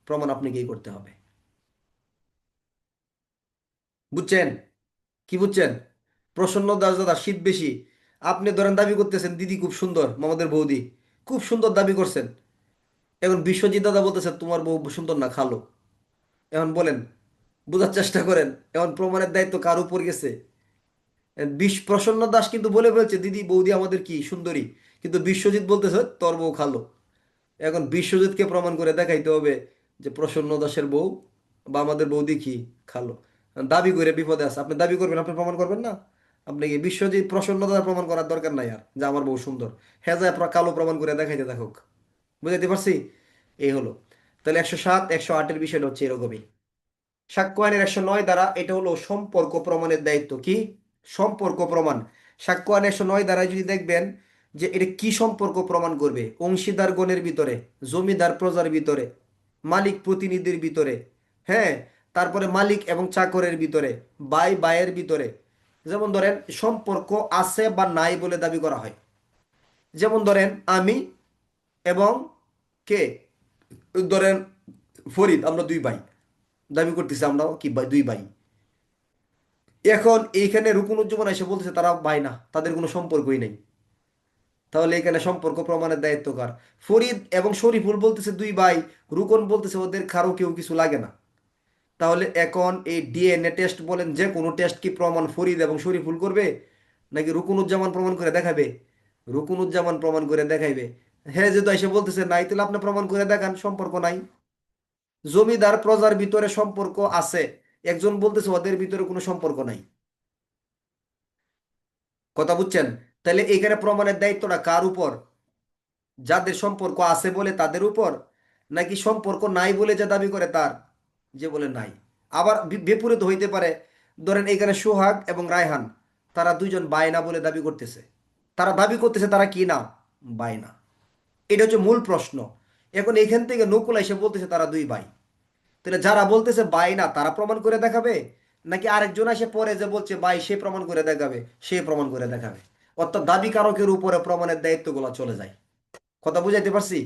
B: প্রমাণ আপনাকেই করতে হবে। বুঝছেন? কি বুঝছেন? প্রসন্ন দাস দাদা, শীত বেশি। আপনি ধরেন দাবি করতেছেন দিদি খুব সুন্দর, আমাদের বৌদি খুব সুন্দর দাবি করছেন। এখন বিশ্বজিৎ দাদা বলতেছে তোমার বউ সুন্দর না, খালো। এখন বলেন, বোঝার চেষ্টা করেন, এখন প্রমাণের দায়িত্ব কার উপর গেছে? প্রসন্ন দাস কিন্তু বলে ফেলছে দিদি বৌদি আমাদের কি সুন্দরী, কিন্তু বিশ্বজিৎ বলতেছে তোর বউ খালো। এখন বিশ্বজিৎকে প্রমাণ করে দেখাইতে হবে যে প্রসন্ন দাসের বউ বা আমাদের বৌদি কি খালো। দাবি করে বিপদে আছে। আপনি দাবি করবেন, আপনি প্রমাণ করবেন না। আপনি কি বিশ্বজিৎ প্রসন্ন দাস প্রমাণ করার দরকার নাই আর যে আমার বউ সুন্দর। হ্যাঁ যায় কালো প্রমাণ করে দেখাইতে থাকুক। বুঝাইতে পারছি? এই হলো। তাহলে 107 108-এর বিষয়টা হচ্ছে এরকমই। সাক্ষ্য আইনের 109 দ্বারা এটা হলো সম্পর্ক প্রমাণের দায়িত্ব। কি? সম্পর্ক প্রমাণ। সাক্ষ্য আইনের 109 দ্বারা যদি দেখবেন যে এটা কি সম্পর্ক প্রমাণ করবে, অংশীদার গণের ভিতরে, জমিদার প্রজার ভিতরে, মালিক প্রতিনিধির ভিতরে, হ্যাঁ, তারপরে মালিক এবং চাকরের ভিতরে, বাই বায়ের ভিতরে। যেমন ধরেন সম্পর্ক আছে বা নাই বলে দাবি করা হয়। যেমন ধরেন আমি এবং কে, ধরেন ফরিদ, আমরা দুই ভাই, দাবি করতেছি আমরা কি ভাই, দুই ভাই। এখন এইখানে রুকুনুজ্জামান এসে বলতেছে তারা ভাই না, তাদের কোনো সম্পর্কই নেই। তাহলে এখানে সম্পর্ক প্রমাণের দায়িত্ব কার? ফরিদ এবং শরীফুল বলতেছে দুই ভাই, রুকন বলতেছে ওদের কারো কেউ কিছু লাগে না। তাহলে এখন এই ডিএনএ টেস্ট বলেন যে কোনো টেস্ট কি প্রমাণ ফরিদ এবং শরীফুল করবে, নাকি রুকুনুজ্জামান প্রমাণ করে দেখাবে? রুকুনুজ্জামান প্রমাণ করে দেখাইবে। হ্যাঁ, যেহেতু এসে বলতেছে নাই, তাহলে আপনি প্রমাণ করে দেখান সম্পর্ক নাই। জমিদার প্রজার ভিতরে সম্পর্ক আছে, একজন বলতেছে ওদের ভিতরে কোনো সম্পর্ক নাই। কথা বুঝছেন? তাহলে এখানে প্রমাণের দায়িত্বটা কার উপর? যাদের সম্পর্ক আছে বলে তাদের উপর, নাকি সম্পর্ক নাই বলে যে দাবি করে তার? যে বলে নাই। আবার বিপরীত হইতে পারে, ধরেন এখানে সোহাগ এবং রায়হান, তারা দুইজন বায়না বলে দাবি করতেছে। তারা দাবি করতেছে তারা কি না? বায়না। এটা হচ্ছে মূল প্রশ্ন। এখন এখান থেকে নকুল এসে বলতেছে তারা দুই ভাই। তাহলে যারা বলতেছে বায়না তারা প্রমাণ করে দেখাবে, নাকি আরেকজন এসে পরে যে বলছে ভাই সে প্রমাণ করে দেখাবে, সে প্রমাণ করে দেখাবে? অর্থাৎ দাবি কারকের উপরে প্রমাণের দায়িত্বগুলো চলে যায়। কথা বুঝাইতে পারছি?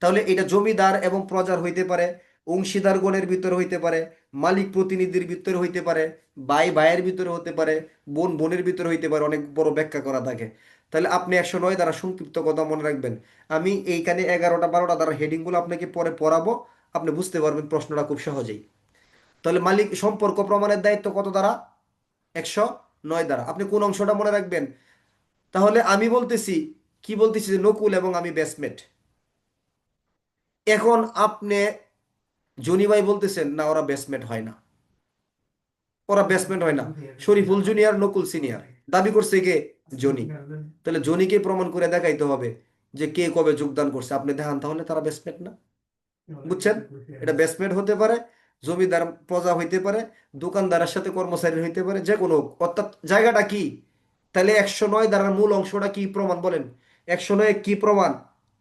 B: তাহলে এটা জমিদার এবং প্রজার হইতে পারে, অংশীদারগণের ভিতরে হইতে পারে, মালিক প্রতিনিধির ভিতরে হইতে পারে, ভাই ভাইয়ের ভিতরে হতে পারে, বোন বোনের ভিতরে হইতে পারে, অনেক বড় ব্যাখ্যা করা থাকে। তাহলে আপনি 109 দ্বারা সংক্ষিপ্ত কথা মনে রাখবেন। আমি এইখানে 11টা 12টা দ্বারা হেডিংগুলো আপনাকে পরে পড়াবো, আপনি বুঝতে পারবেন প্রশ্নটা খুব সহজেই। তাহলে মালিক সম্পর্ক প্রমাণের দায়িত্ব কত দ্বারা? 109 দ্বারা। আপনি কোন অংশটা মনে রাখবেন? তাহলে আমি বলতেছি, কি বলতেছি, যে নকুল এবং আমি বেসমেট। এখন আপনি জনি ভাই বলতেছেন না ওরা বেসমেট হয় না, ওরা বেসমেন্ট হয় না। শরীফুল জুনিয়র, নকুল সিনিয়র, দাবি করছে কে? জনি। তাহলে জনিকে প্রমাণ করে দেখাইতে হবে যে কে কবে যোগদান করছে, আপনি দেখান, তাহলে তারা বেসমেন্ট না। বুঝছেন? এটা বেসমেন্ট হতে পারে, জমিদার প্রজা হইতে পারে, দোকানদারের সাথে কর্মচারী হইতে পারে, যে কোনো, অর্থাৎ জায়গাটা কি? তাহলে 109 দ্বারার মূল অংশটা কি প্রমাণ বলেন? 109 কি প্রমাণ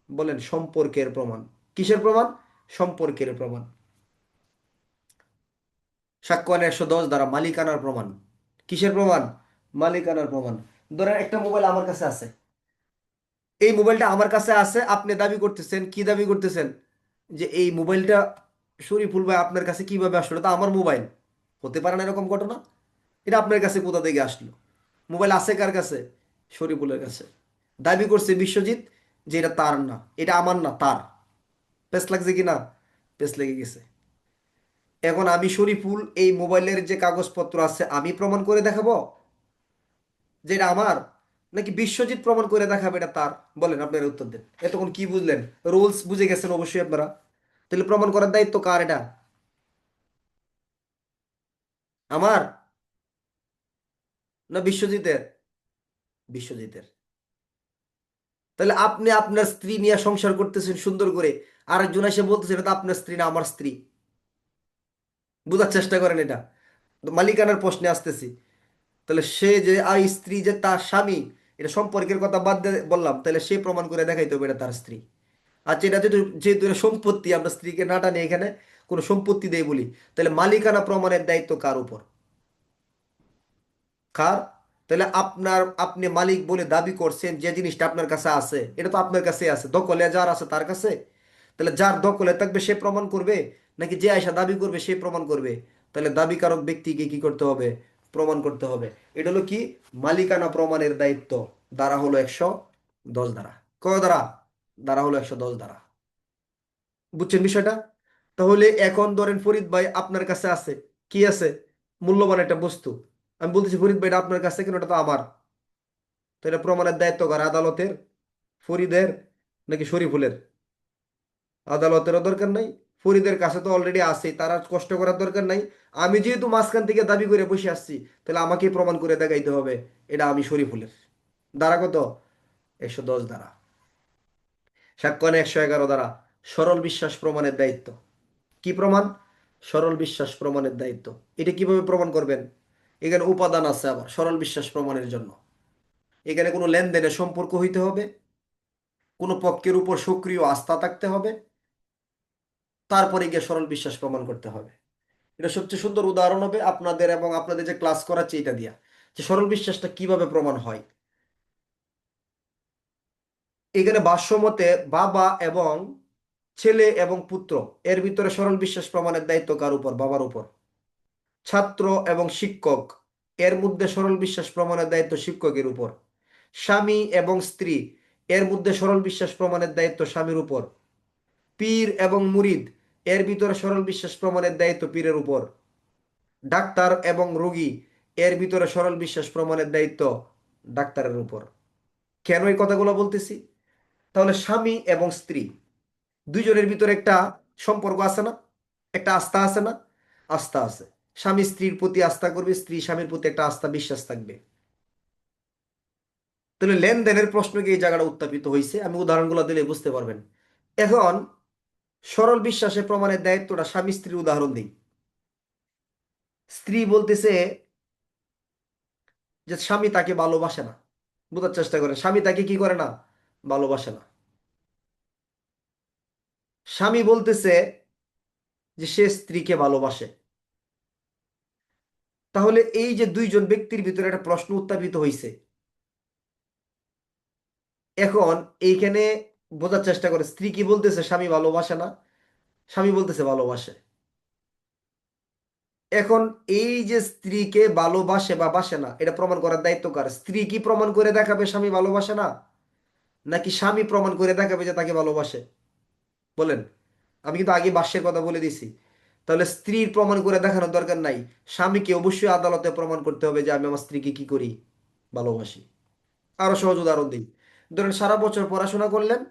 B: বলেন? সম্পর্কের প্রমাণ। কিসের প্রমাণ? সম্পর্কের প্রমাণ। সাক্ষ্য আইন 110 দ্বারা মালিকানার প্রমাণ। কিসের প্রমাণ? মালিকানার প্রমাণ। ধরেন একটা মোবাইল আমার কাছে আছে, এই মোবাইলটা আমার কাছে আছে, আপনি দাবি করতেছেন, কি দাবি করতেছেন? যে এই মোবাইলটা শরীফুল ভাই আপনার কাছে কিভাবে আসলো? তা আমার মোবাইল। হতে পারে না এরকম ঘটনা? এটা আপনার কাছে কোথা থেকে আসলো? মোবাইল আছে কার কাছে? শরীফুলের কাছে। দাবি করছে বিশ্বজিৎ যে এটা তার না, এটা আমার না, তার। পেস লাগছে কি না? পেস লেগে গেছে। এখন আমি শরীফুল এই মোবাইলের যে কাগজপত্র আছে আমি প্রমাণ করে দেখাবো যে এটা আমার, নাকি বিশ্বজিৎ প্রমাণ করে দেখাবে এটা তার? বলেন, আপনারা উত্তর দেন। এতক্ষণ কি বুঝলেন? রুলস বুঝে গেছেন অবশ্যই আপনারা। তাহলে প্রমাণ করার দায়িত্ব কার এটা? আমার না বিশ্বজিতের? বিশ্বজিতের। তাহলে আপনি আপনার স্ত্রী নিয়ে সংসার করতেছেন সুন্দর করে, আরেকজন এসে বলতেছেন এটা তো আপনার স্ত্রী না, আমার স্ত্রী। বোঝার চেষ্টা করেন এটা। তো মালিকানার প্রশ্নে আসতেছি। তাহলে সে যে স্ত্রী যে তার স্বামী, এটা সম্পর্কের কথা বাদ দিয়ে বললাম, তাহলে সে প্রমাণ করে দেখাইতে হবে এটা তার স্ত্রী। আচ্ছা, এটা যেহেতু যেহেতু এটা সম্পত্তি, আমরা স্ত্রীকে না টানি এখানে কোনো সম্পত্তি দেই বলি, তাহলে মালিকানা প্রমাণের দায়িত্ব কার উপর? কার? তাহলে আপনি মালিক বলে দাবি করছেন, যে জিনিসটা আপনার কাছে আছে এটা তো আপনার কাছে আছে, দখলে যার আছে তার কাছে। তাহলে যার দখলে থাকবে সে প্রমাণ করবে, নাকি যে আয়সা দাবি করবে সে প্রমাণ করবে? তাহলে দাবিকারক ব্যক্তিকে কি করতে হবে? প্রমাণ করতে হবে। এটা হলো কি? মালিকানা প্রমাণের দায়িত্ব। ধারা হলো 110 ধারা। কয় ধারা? ধারা হলো 110 ধারা। বুঝছেন বিষয়টা? তাহলে এখন ধরেন ফরিদ ভাই আপনার কাছে আছে, কি আছে? মূল্যবান একটা বস্তু। আমি বলতেছি ফরিদ ভাই এটা আপনার কাছে, কেন এটা তো আমার। তো এটা প্রমাণের দায়িত্ব কার? আদালতের? ফরিদের? নাকি শরীফুলের? আদালতেরও দরকার নাই, ফরিদের কাছে তো অলরেডি আছে, তার আর কষ্ট করার দরকার নাই। আমি যেহেতু মাঝখান থেকে দাবি করে বসে আসছি, তাহলে আমাকে প্রমাণ করে দেখাইতে হবে এটা আমি শরীফুলের। ধারা কত? 110 ধারা। সাক্ষ্য 111 ধারা সরল বিশ্বাস প্রমাণের দায়িত্ব। কি প্রমাণ? সরল বিশ্বাস প্রমাণের দায়িত্ব। এটা কিভাবে প্রমাণ করবেন? এখানে উপাদান আছে আবার সরল বিশ্বাস প্রমাণের জন্য। এখানে কোনো লেনদেনের সম্পর্ক হইতে হবে, কোনো পক্ষের উপর সক্রিয় আস্থা থাকতে হবে, তারপরে গিয়ে সরল বিশ্বাস প্রমাণ করতে হবে। এটা সবচেয়ে সুন্দর উদাহরণ হবে আপনাদের এবং আপনাদের যে ক্লাস করাচ্ছে এটা দিয়া, যে সরল বিশ্বাসটা কিভাবে প্রমাণ হয়। এখানে ভাষ্যমতে বাবা এবং ছেলে এবং পুত্র, এর ভিতরে সরল বিশ্বাস প্রমাণের দায়িত্ব কার উপর? বাবার উপর। ছাত্র এবং শিক্ষক, এর মধ্যে সরল বিশ্বাস প্রমাণের দায়িত্ব শিক্ষকের উপর। স্বামী এবং স্ত্রী, এর মধ্যে সরল বিশ্বাস প্রমাণের দায়িত্ব স্বামীর উপর। পীর এবং মুরিদ, এর ভিতরে সরল বিশ্বাস প্রমাণের দায়িত্ব পীরের উপর। ডাক্তার এবং রোগী, এর ভিতরে সরল বিশ্বাস প্রমাণের দায়িত্ব ডাক্তারের উপর। কেন এই কথাগুলো বলতেছি? তাহলে স্বামী এবং স্ত্রী দুইজনের ভিতরে একটা সম্পর্ক আছে না, একটা আস্থা আছে না? আস্থা আছে। স্বামী স্ত্রীর প্রতি আস্থা করবে, স্ত্রী স্বামীর প্রতি একটা আস্থা বিশ্বাস থাকবে। তাহলে লেনদেনের প্রশ্ন কি এই জায়গাটা উত্থাপিত হয়েছে, আমি উদাহরণগুলো দিলে বুঝতে পারবেন। এখন সরল বিশ্বাসের প্রমাণের দায়িত্বটা স্বামী স্ত্রীর উদাহরণ দিই। স্ত্রী বলতেছে যে স্বামী তাকে ভালোবাসে না। বোঝার চেষ্টা করে, স্বামী তাকে কি করে না, ভালোবাসে না। স্বামী বলতেছে যে সে স্ত্রীকে ভালোবাসে। তাহলে এই যে দুইজন ব্যক্তির ভিতরে একটা প্রশ্ন উত্থাপিত হয়েছে। এখন এইখানে বোঝার চেষ্টা করে, স্ত্রী কি বলতেছে, স্বামী ভালোবাসে না, স্বামী বলতেছে ভালোবাসে। এখন এই যে স্ত্রীকে ভালোবাসে বা বাসে না, এটা প্রমাণ করার দায়িত্ব কার? স্ত্রী কি প্রমাণ করে দেখাবে স্বামী ভালোবাসে না, নাকি স্বামী প্রমাণ করে দেখাবে যে তাকে ভালোবাসে? বলেন। আমি কিন্তু আগে বাস্যের কথা বলে দিছি। তাহলে স্ত্রীর প্রমাণ করে দেখানোর দরকার নাই, স্বামীকে অবশ্যই আদালতে প্রমাণ করতে হবে যে আমি আমার স্ত্রীকে কি করি, ভালোবাসি। আরো সহজ উদাহরণ দিই। ধরেন সারা বছর পড়াশোনা করলেন,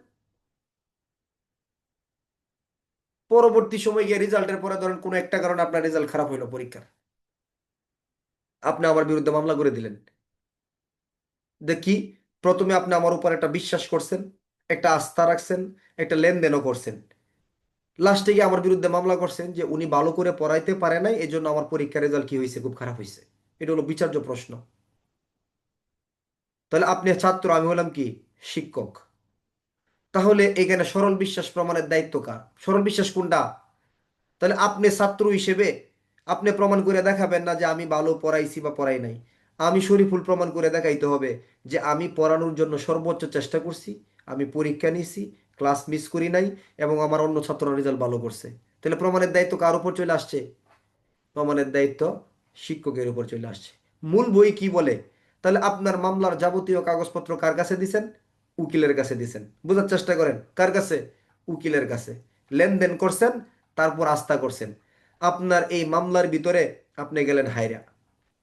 B: পরবর্তী সময় গিয়ে রেজাল্টের পরে ধরেন কোনো একটা কারণে আপনার রেজাল্ট খারাপ হইলো পরীক্ষার, আপনি আমার বিরুদ্ধে মামলা করে দিলেন। দেখি, প্রথমে আপনি আমার উপর একটা বিশ্বাস করছেন, একটা আস্থা রাখছেন, একটা লেনদেনও করছেন। লাস্টে গিয়ে আমার বিরুদ্ধে মামলা করছেন যে উনি ভালো করে পড়াইতে পারে নাই, এই জন্য আমার পরীক্ষার রেজাল্ট কি হয়েছে, খুব খারাপ হয়েছে। এটা হলো বিচার্য প্রশ্ন। তাহলে আপনি ছাত্র, আমি হলাম কি, শিক্ষক। তাহলে এখানে সরল বিশ্বাস প্রমাণের দায়িত্ব কার? সরল বিশ্বাস কোনটা? তাহলে আপনি ছাত্র হিসেবে আপনি প্রমাণ করে দেখাবেন না যে আমি ভালো পড়াইছি বা পড়াই নাই। আমি শরীফুল প্রমাণ করে দেখাইতে হবে যে আমি পড়ানোর জন্য সর্বোচ্চ চেষ্টা করছি, আমি পরীক্ষা নিয়েছি, ক্লাস মিস করি নাই, এবং আমার অন্য ছাত্ররা রেজাল্ট ভালো করছে। তাহলে প্রমাণের দায়িত্ব কার উপর চলে আসছে? প্রমাণের দায়িত্ব শিক্ষকের উপর চলে আসছে। মূল বই কি বলে? তাহলে আপনার মামলার যাবতীয় কাগজপত্র কার কাছে দিছেন? উকিলের কাছে দিছেন। বোঝার চেষ্টা করেন, কার কাছে? উকিলের কাছে। লেনদেন করছেন, তারপর আস্থা করছেন। আপনার এই মামলার ভিতরে আপনি গেলেন হায়রা,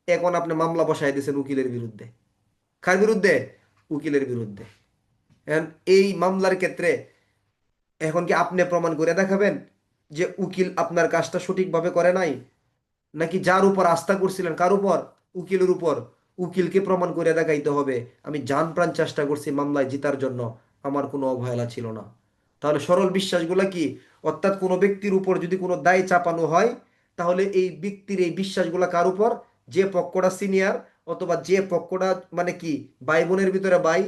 B: এখন আপনি মামলা বসাই দিয়েছেন উকিলের বিরুদ্ধে। কার বিরুদ্ধে? উকিলের বিরুদ্ধে। এখন এই মামলার ক্ষেত্রে এখন কি আপনি প্রমাণ করে দেখাবেন যে উকিল আপনার কাজটা সঠিকভাবে করে নাই, নাকি যার উপর আস্থা করছিলেন, কার উপর? উকিলের উপর। উকিলকে প্রমাণ করে দেখাইতে হবে আমি জান প্রাণ চেষ্টা করছি মামলায় জিতার জন্য, আমার কোনো অবহেলা ছিল না। তাহলে সরল বিশ্বাসগুলা কি? অর্থাৎ কোনো ব্যক্তির উপর যদি কোনো দায় চাপানো হয়, তাহলে এই ব্যক্তির এই বিশ্বাসগুলা কার উপর? যে পক্ষটা সিনিয়র, অথবা যে পক্ষটা মানে কি, ভাই বোনের ভিতরে ভাই,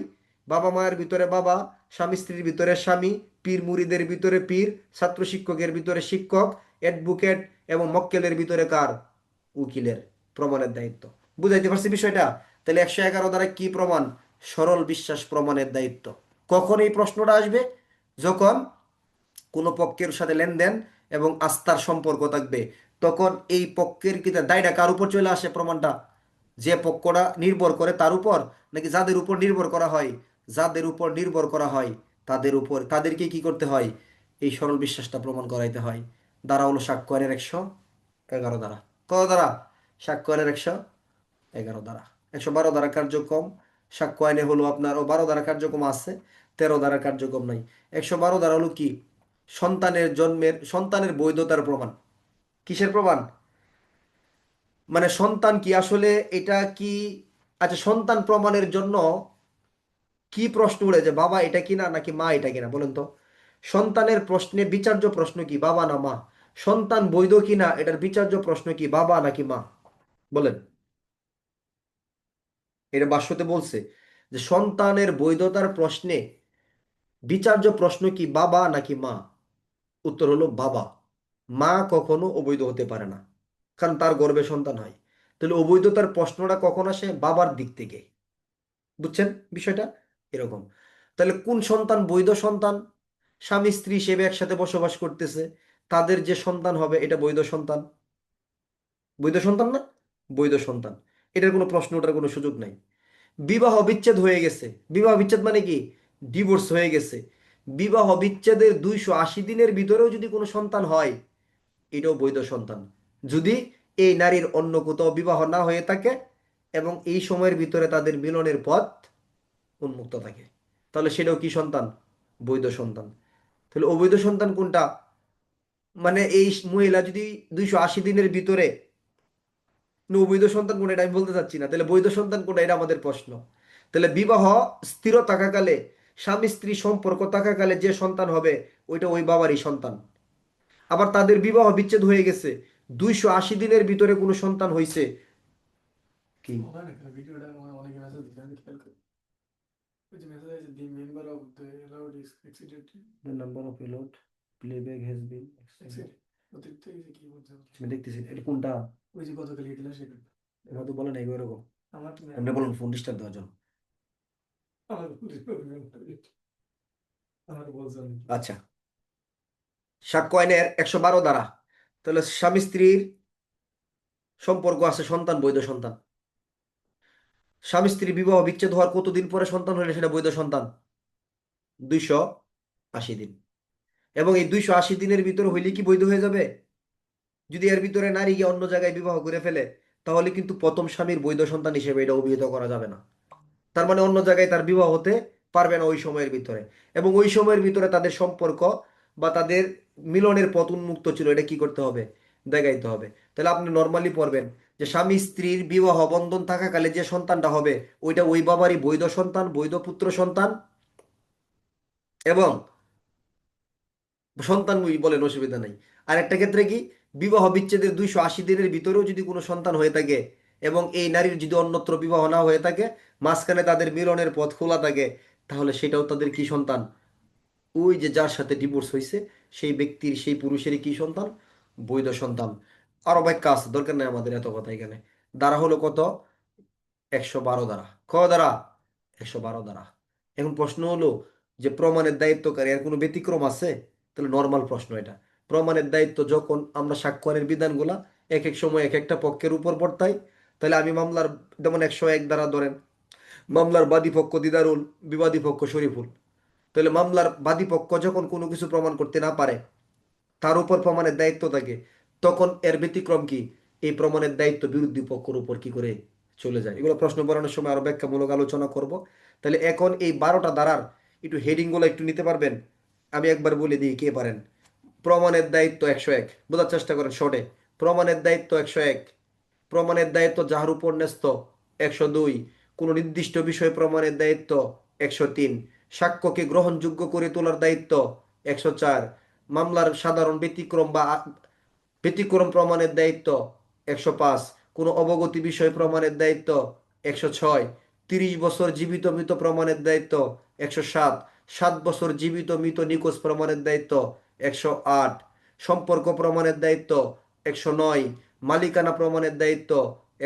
B: বাবা মায়ের ভিতরে বাবা, স্বামী স্ত্রীর ভিতরে স্বামী, পীর মুরিদের ভিতরে পীর, ছাত্র শিক্ষকের ভিতরে শিক্ষক, অ্যাডভোকেট এবং মক্কেলের ভিতরে কার? উকিলের। প্রমাণের দায়িত্ব। বুঝাইতে পারছি বিষয়টা? তাহলে 111 দ্বারা কি প্রমাণ? সরল বিশ্বাস প্রমাণের দায়িত্ব। কখন এই প্রশ্নটা আসবে? যখন কোনো পক্ষের সাথে লেনদেন এবং আস্থার সম্পর্ক থাকবে, তখন এই পক্ষের কি দায়টা কার উপর চলে আসে? প্রমাণটা যে পক্ষটা নির্ভর করে তার উপর, নাকি যাদের উপর নির্ভর করা হয়? যাদের উপর নির্ভর করা হয় তাদের উপর, তাদেরকে কি করতে হয়? এই সরল বিশ্বাসটা প্রমাণ করাইতে হয়। দ্বারা হলো সাক্ষ্য আইনের 111 দ্বারা। কত দ্বারা? সাক্ষ্য আইনের 111 দ্বারা। 112 দ্বারা কার্যক্রম। সাক্ষ্য আইনে হলো আপনার ও 12 দ্বারা কার্যক্রম আছে, 13 দ্বারা কার্যক্রম নাই। 112 দ্বারা হলো কি? সন্তানের জন্মের, সন্তানের বৈধতার প্রমাণ। কিসের প্রমাণ? মানে সন্তান কি আসলে এটা কি, আচ্ছা সন্তান প্রমাণের জন্য কি প্রশ্ন উঠে যে বাবা এটা কিনা নাকি মা এটা কিনা, বলেন তো? সন্তানের প্রশ্নে বিচার্য প্রশ্ন কি, বাবা না মা? সন্তান বৈধ কিনা, এটার বিচার্য প্রশ্ন কি, বাবা নাকি মা? বলেন। এটা ভাষ্যতে বলছে যে সন্তানের বৈধতার প্রশ্নে বিচার্য প্রশ্ন কি, বাবা নাকি মা? উত্তর হলো বাবা। মা কখনো অবৈধ হতে পারে না, কারণ তার গর্ভে সন্তান হয়। তাহলে অবৈধতার প্রশ্নটা কখন আসে? বাবার দিক থেকে। বুঝছেন বিষয়টা? এরকম। তাহলে কোন সন্তান বৈধ সন্তান? স্বামী স্ত্রী হিসেবে একসাথে বসবাস করতেছে, তাদের যে সন্তান হবে এটা বৈধ সন্তান। বৈধ সন্তান না? বৈধ সন্তান। এটার কোনো প্রশ্ন ওঠার কোনো সুযোগ নাই। বিবাহ বিচ্ছেদ হয়ে গেছে। বিবাহ বিচ্ছেদ মানে কি? ডিভোর্স হয়ে গেছে, বিবাহ বিচ্ছেদের 280 দিনের ভিতরেও যদি কোনো সন্তান হয়, এটাও বৈধ সন্তান, যদি এই নারীর অন্য কোথাও বিবাহ না হয়ে থাকে এবং এই সময়ের ভিতরে তাদের মিলনের পথ উন্মুক্ত থাকে, তাহলে সেটাও কি সন্তান? বৈধ সন্তান। তাহলে অবৈধ সন্তান কোনটা? মানে এই মহিলা যদি 280 দিনের ভিতরে, অবৈধ সন্তান কোনটা এটা আমি বলতে চাচ্ছি না, তাহলে বৈধ সন্তান কোনটা এটা আমাদের প্রশ্ন। তাহলে বিবাহ স্থির থাকাকালে, স্বামী স্ত্রী সম্পর্ক থাকাকালে যে সন্তান হবে ওইটা ওই বাবারই সন্তান। আবার তাদের বিবাহ বিচ্ছেদ হয়ে গেছে, 280 দিনের ভিতরে কোনো সন্তান হয়েছে কি?
C: ওখানে ভিডিওটা অনেকে মেসেজ দিচ্ছে, আমি খেয়াল করি। ওই যে মেসেজ আছে, দি member of the allowed is exceeded.
B: The number of payload playback has been
C: exceeded অতিরিক্ত হয়েছে, কি বলছে?
B: আমি দেখতেছি এটা কোনটা।
C: ওই যে গতকাল দিলাম সেটা।
B: এটা তো বলে নাই এরকম,
C: আমার
B: এমনি বলুন ফোন ডিস্টার্ব দেওয়ার জন্য।
C: আমার আমার বলছে অনেক।
B: আচ্ছা, সাক্ষ্য আইনের 112 ধারা, তাহলে স্বামী স্ত্রীর সম্পর্ক আছে, সন্তান বৈধ সন্তান। স্বামী স্ত্রী বিবাহ বিচ্ছেদ হওয়ার কতদিন পরে সন্তান হলে সেটা বৈধ সন্তান? 280 দিন। এবং এই 280 দিনের ভিতরে হইলে কি বৈধ হয়ে যাবে? যদি এর ভিতরে নারী গিয়ে অন্য জায়গায় বিবাহ করে ফেলে, তাহলে কিন্তু প্রথম স্বামীর বৈধ সন্তান হিসেবে এটা অভিহিত করা যাবে না। তার মানে অন্য জায়গায় তার বিবাহ হতে পারবে না ওই সময়ের ভিতরে, এবং ওই সময়ের ভিতরে তাদের সম্পর্ক বা তাদের মিলনের পথ উন্মুক্ত ছিল, এটা কি করতে হবে? দেখাইতে হবে। তাহলে আপনি নর্মালি পড়বেন যে স্বামী স্ত্রীর বিবাহ বন্ধন থাকাকালে যে সন্তানটা হবে ওইটা ওই বাবারই বৈধ সন্তান, বৈধ পুত্র সন্তান। এবং সন্তান বলেন, অসুবিধা নেই। আর একটা ক্ষেত্রে কি, বিবাহ বিচ্ছেদের 280 দিনের ভিতরেও যদি কোনো সন্তান হয়ে থাকে এবং এই নারীর যদি অন্যত্র বিবাহ না হয়ে থাকে, মাঝখানে তাদের মিলনের পথ খোলা থাকে, তাহলে সেটাও তাদের কি সন্তান? ওই যে যার সাথে ডিভোর্স হয়েছে সেই ব্যক্তির, সেই পুরুষেরই কি সন্তান? বৈধ সন্তান। আরো ব্যাখ্যা আছে, দরকার নেই আমাদের এত কথা এখানে। দ্বারা হলো কত? 112 দ্বারা। দ্বারা 112 দ্বারা। এখন প্রশ্ন হলো যে প্রমাণের দায়িত্বকারী এর কোনো ব্যতিক্রম আছে? তাহলে নর্মাল প্রশ্ন এটা। প্রমাণের দায়িত্ব যখন আমরা সাক্ষ্যের বিধানগুলা এক এক সময় এক একটা পক্ষের উপর বর্তাই, তাহলে আমি মামলার, যেমন 101 দ্বারা ধরেন, মামলার বাদী পক্ষ দিদারুল, বিবাদী পক্ষ শরীফুল। তাহলে মামলার বাদী পক্ষ যখন কোনো কিছু প্রমাণ করতে না পারে, তার উপর প্রমাণের দায়িত্ব থাকে, তখন এর ব্যতিক্রম কি? এই প্রমাণের দায়িত্ব বিরোধী পক্ষের উপর কি করে চলে যায়? এগুলো প্রশ্ন পড়ানোর সময় আরো ব্যাখ্যামূলক আলোচনা করব। তাহলে এখন এই 12টা ধারার একটু হেডিংগুলো একটু নিতে পারবেন? আমি একবার বলে দিই, কে পারেন? প্রমাণের দায়িত্ব 101, বোঝার চেষ্টা করেন শর্টে। প্রমাণের দায়িত্ব 101। প্রমাণের দায়িত্ব যাহার উপর ন্যস্ত 102। কোনো নির্দিষ্ট বিষয়ে প্রমাণের দায়িত্ব 103। সাক্ষ্যকে গ্রহণযোগ্য করে তোলার দায়িত্ব 104। মামলার সাধারণ ব্যতিক্রম বা ব্যতিক্রম প্রমাণের দায়িত্ব 105। কোনো অবগতি বিষয় প্রমাণের দায়িত্ব 106। 30 বছর জীবিত মৃত প্রমাণের দায়িত্ব 107। 7 বছর জীবিত মৃত নিখোঁজ প্রমাণের দায়িত্ব 108। সম্পর্ক প্রমাণের দায়িত্ব 109। মালিকানা প্রমাণের দায়িত্ব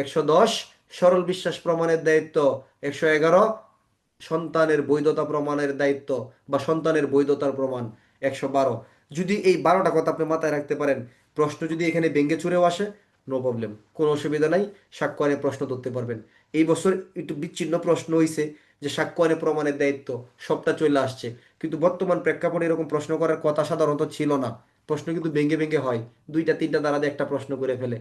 B: 110। সরল বিশ্বাস প্রমাণের দায়িত্ব 111। সন্তানের বৈধতা প্রমাণের দায়িত্ব বা সন্তানের বৈধতার প্রমাণ 112। যদি এই 12টা কথা আপনি মাথায় রাখতে পারেন, প্রশ্ন যদি এখানে ভেঙে চুরেও আসে, নো প্রবলেম, কোনো অসুবিধা নাই, সাক্ষ্য আইনে প্রশ্ন ধরতে পারবেন। এই বছর একটু বিচ্ছিন্ন প্রশ্ন হয়েছে যে সাক্ষ্য আইনে প্রমাণের দায়িত্ব, সবটা চলে আসছে, কিন্তু বর্তমান প্রেক্ষাপটে এরকম প্রশ্ন করার কথা সাধারণত ছিল না। প্রশ্ন কিন্তু ভেঙে ভেঙে হয়, 2টা 3টা দ্বারা দিয়ে একটা প্রশ্ন করে ফেলে।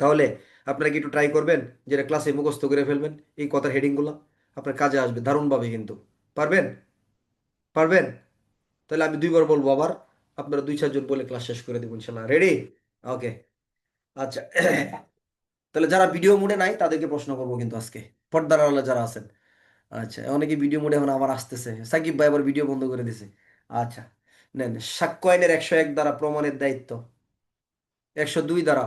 B: তাহলে আপনারা কি একটু ট্রাই করবেন যেটা ক্লাসে মুখস্থ করে ফেলবেন এই কথার হেডিংগুলো? আপনার কাজে আসবে দারুণভাবে, কিন্তু পারবেন? পারবেন? তাহলে আমি 2বার বলবো আবার, আপনারা 2-4 জন বলে ক্লাস শেষ করে দেবো ইনশাল্লাহ। রেডি? ওকে। আচ্ছা, তাহলে যারা ভিডিও মোডে নাই তাদেরকে প্রশ্ন করবো কিন্তু আজকে, পর্দার আড়ালে যারা আছেন। আচ্ছা, অনেকে ভিডিও মোডে এখন আবার আসতেছে, সাকিব ভাই আবার ভিডিও বন্ধ করে দিছে। আচ্ছা, নেন। সাক্ষ্য আইনের 101 দ্বারা প্রমাণের দায়িত্ব, 102 দ্বারা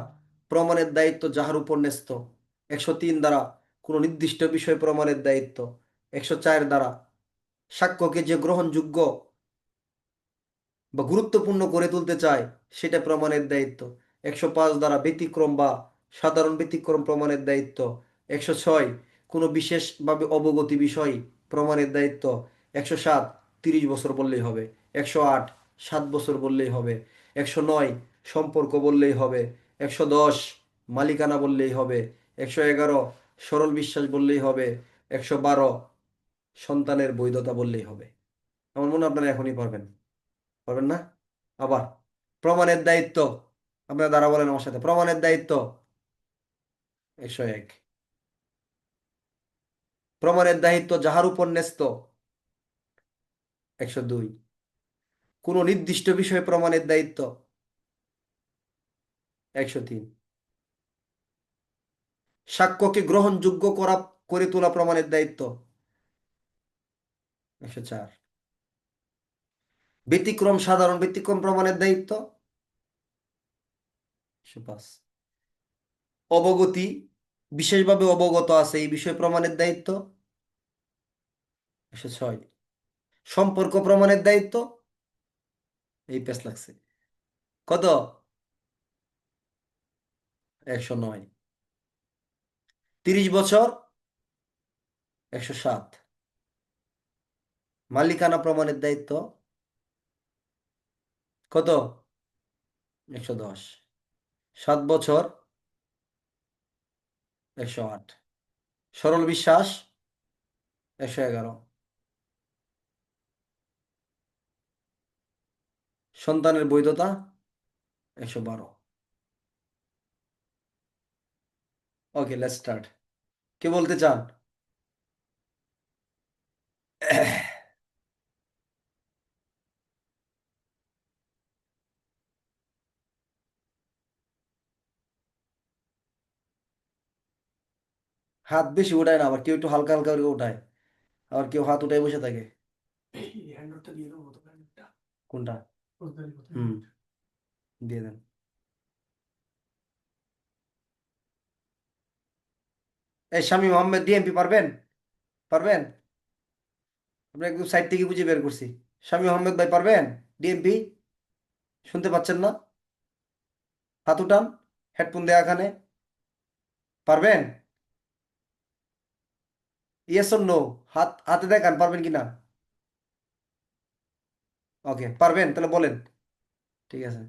B: প্রমাণের দায়িত্ব যাহার উপর ন্যস্ত, 103 দ্বারা কোনো নির্দিষ্ট বিষয় প্রমাণের দায়িত্ব, 104 দ্বারা সাক্ষ্যকে যে গ্রহণযোগ্য বা গুরুত্বপূর্ণ করে তুলতে চায় সেটা প্রমাণের দায়িত্ব, 105 দ্বারা ব্যতিক্রম বা সাধারণ ব্যতিক্রম প্রমাণের দায়িত্ব, 106 কোনো বিশেষভাবে অবগতি বিষয় প্রমাণের দায়িত্ব, 107 30 বছর বললেই হবে, 108 7 বছর বললেই হবে, 109 সম্পর্ক বললেই হবে, 110 মালিকানা বললেই হবে, 111 সরল বিশ্বাস বললেই হবে, 112 সন্তানের বৈধতা বললেই হবে। আমার মনে হয় আপনারা এখনই পারবেন, পারবেন না? আবার প্রমাণের দায়িত্ব, আপনারা দ্বারা বলেন আমার সাথে, প্রমাণের দায়িত্ব 101। প্রমাণের দায়িত্ব যাহার উপর ন্যস্ত 102। কোন নির্দিষ্ট বিষয়ে প্রমাণের দায়িত্ব 103। সাক্ষ্যকে গ্রহণযোগ্য করে তোলা প্রমাণের দায়িত্ব 104। ব্যতিক্রম সাধারণ ব্যতিক্রম প্রমাণের দায়িত্ব 105। অবগতি, বিশেষভাবে অবগত আছে এই বিষয়ে প্রমাণের দায়িত্ব 106। সম্পর্ক প্রমাণের দায়িত্ব, এই পেশ লাগছে, কত? 109। 30 বছর 107। মালিকানা প্রমাণের দায়িত্ব কত? 110। 7 বছর 108। সরল বিশ্বাস 111। সন্তানের বৈধতা 112। ওকে, লেটস স্টার্ট। কে বলতে চান? হাত বেশি উঠায় না, আবার কেউ একটু হালকা হালকা করে উঠায়, আবার কেউ হাত উঠায় বসে থাকে।
C: এই হ্যান্ডটা দিয়ে দেবো তো হ্যান্ডটা
B: কোনটা?
C: বুঝতে পারি
B: হুম, দিয়ে দেন। এই শামীম আহমেদ ডিএমপি পারবেন? পারবেন? আমরা একদম সাইড থেকে বুঝে বের করছি। শামীম আহমেদ ভাই পারবেন ডিএমপি? শুনতে পাচ্ছেন না? হাত উঠান, হেডফোন দেয়া এখানে। পারবেন? Yes or no? হাত হাতে দেখান পারবেন কিনা। ওকে, পারবেন তাহলে বলেন। ঠিক আছে,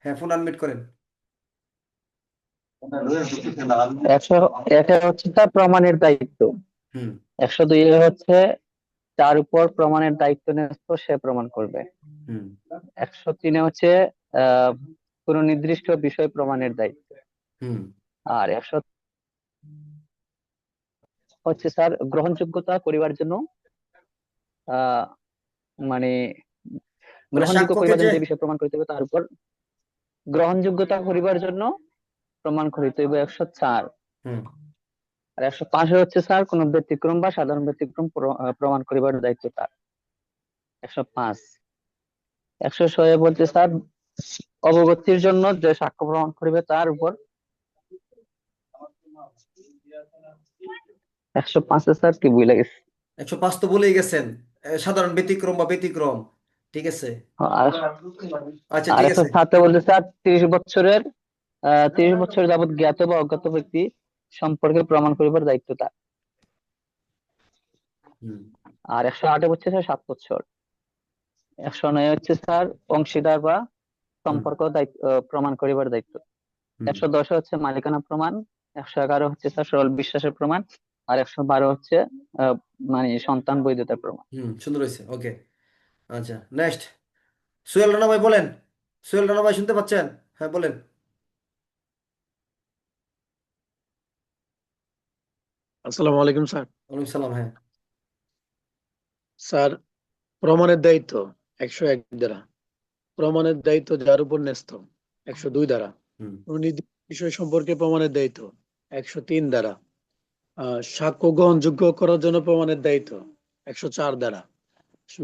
B: হ্যাঁ, ফোন আনমিউট করেন।
D: 101 হচ্ছে তার প্রমাণের দায়িত্ব,
B: হুম
D: 102 হচ্ছে তার উপর প্রমাণের দায়িত্ব ন্যস্ত, সে প্রমাণ করবে।
B: হুম
D: 103 হচ্ছে কোন নির্দিষ্ট বিষয় প্রমাণের দায়িত্ব।
B: হুম
D: আর 100 হচ্ছে স্যার গ্রহণযোগ্যতা করিবার জন্য আহ মানে
B: মানে
D: গ্রহণযোগ্য
B: সাক্ষ্যকে
D: করিবার
B: যে,
D: জন্য যে বিষয় প্রমাণ করিতে হবে তার উপর গ্রহণযোগ্যতা করিবার জন্য প্রমাণ করিতে হবে 104।
B: হুম
D: আর 105 হচ্ছে স্যার কোন ব্যতিক্রম বা সাধারণ ব্যতিক্রম প্রমাণ করিবার দায়িত্ব তার, 105। 106 বলতে স্যার অবগতির জন্য যে সাক্ষ্য প্রমাণ করিবে তার উপর। 105 স্যার কি ভুলে গেছে।
B: 105 তো বলেই গেছেন, সাধারণ ব্যতিক্রম বা ব্যতিক্রম, ঠিক আছে।
D: আর
B: আচ্ছা
D: আর
B: ঠিক আছে।
D: 107 বলতে স্যার 30 বছর যাবত জ্ঞাত বা অজ্ঞাত ব্যক্তি সম্পর্কে প্রমাণ করিবার দায়িত্ব তার।
B: হুম
D: আর 108 হচ্ছে স্যার 7 বছর। 109 হচ্ছে স্যার অংশীদার বা
B: হুম
D: সম্পর্ক প্রমাণ করিবার দায়িত্ব।
B: হুম
D: 110 হচ্ছে মালিকানা প্রমাণ। 111 হচ্ছে স্যার সরল বিশ্বাসের প্রমাণ। আর 112 হচ্ছে আহ, মানে সন্তান বৈধতার প্রমাণ।
B: হুম, সুন্দর হয়েছে, ওকে। আচ্ছা, নেক্সট। সোহেল রানা ভাই বলেন। সোহেল রানা ভাই শুনতে পাচ্ছেন? হ্যাঁ বলেন।
E: আসসালামু আলাইকুম স্যার।
B: ওয়ালাইকুম সালাম, হ্যাঁ।
E: স্যার, প্রমাণের দায়িত্ব 101 দ্বারা, প্রমাণের দায়িত্ব যার উপর ন্যস্ত 102 দ্বারা,
B: হুম
E: কোন নির্দিষ্ট বিষয় সম্পর্কে প্রমাণের দায়িত্ব 103 দ্বারা, সাক্ষ্য গ্রহণযোগ্য করার জন্য প্রমাণের দায়িত্ব 104 দ্বারা,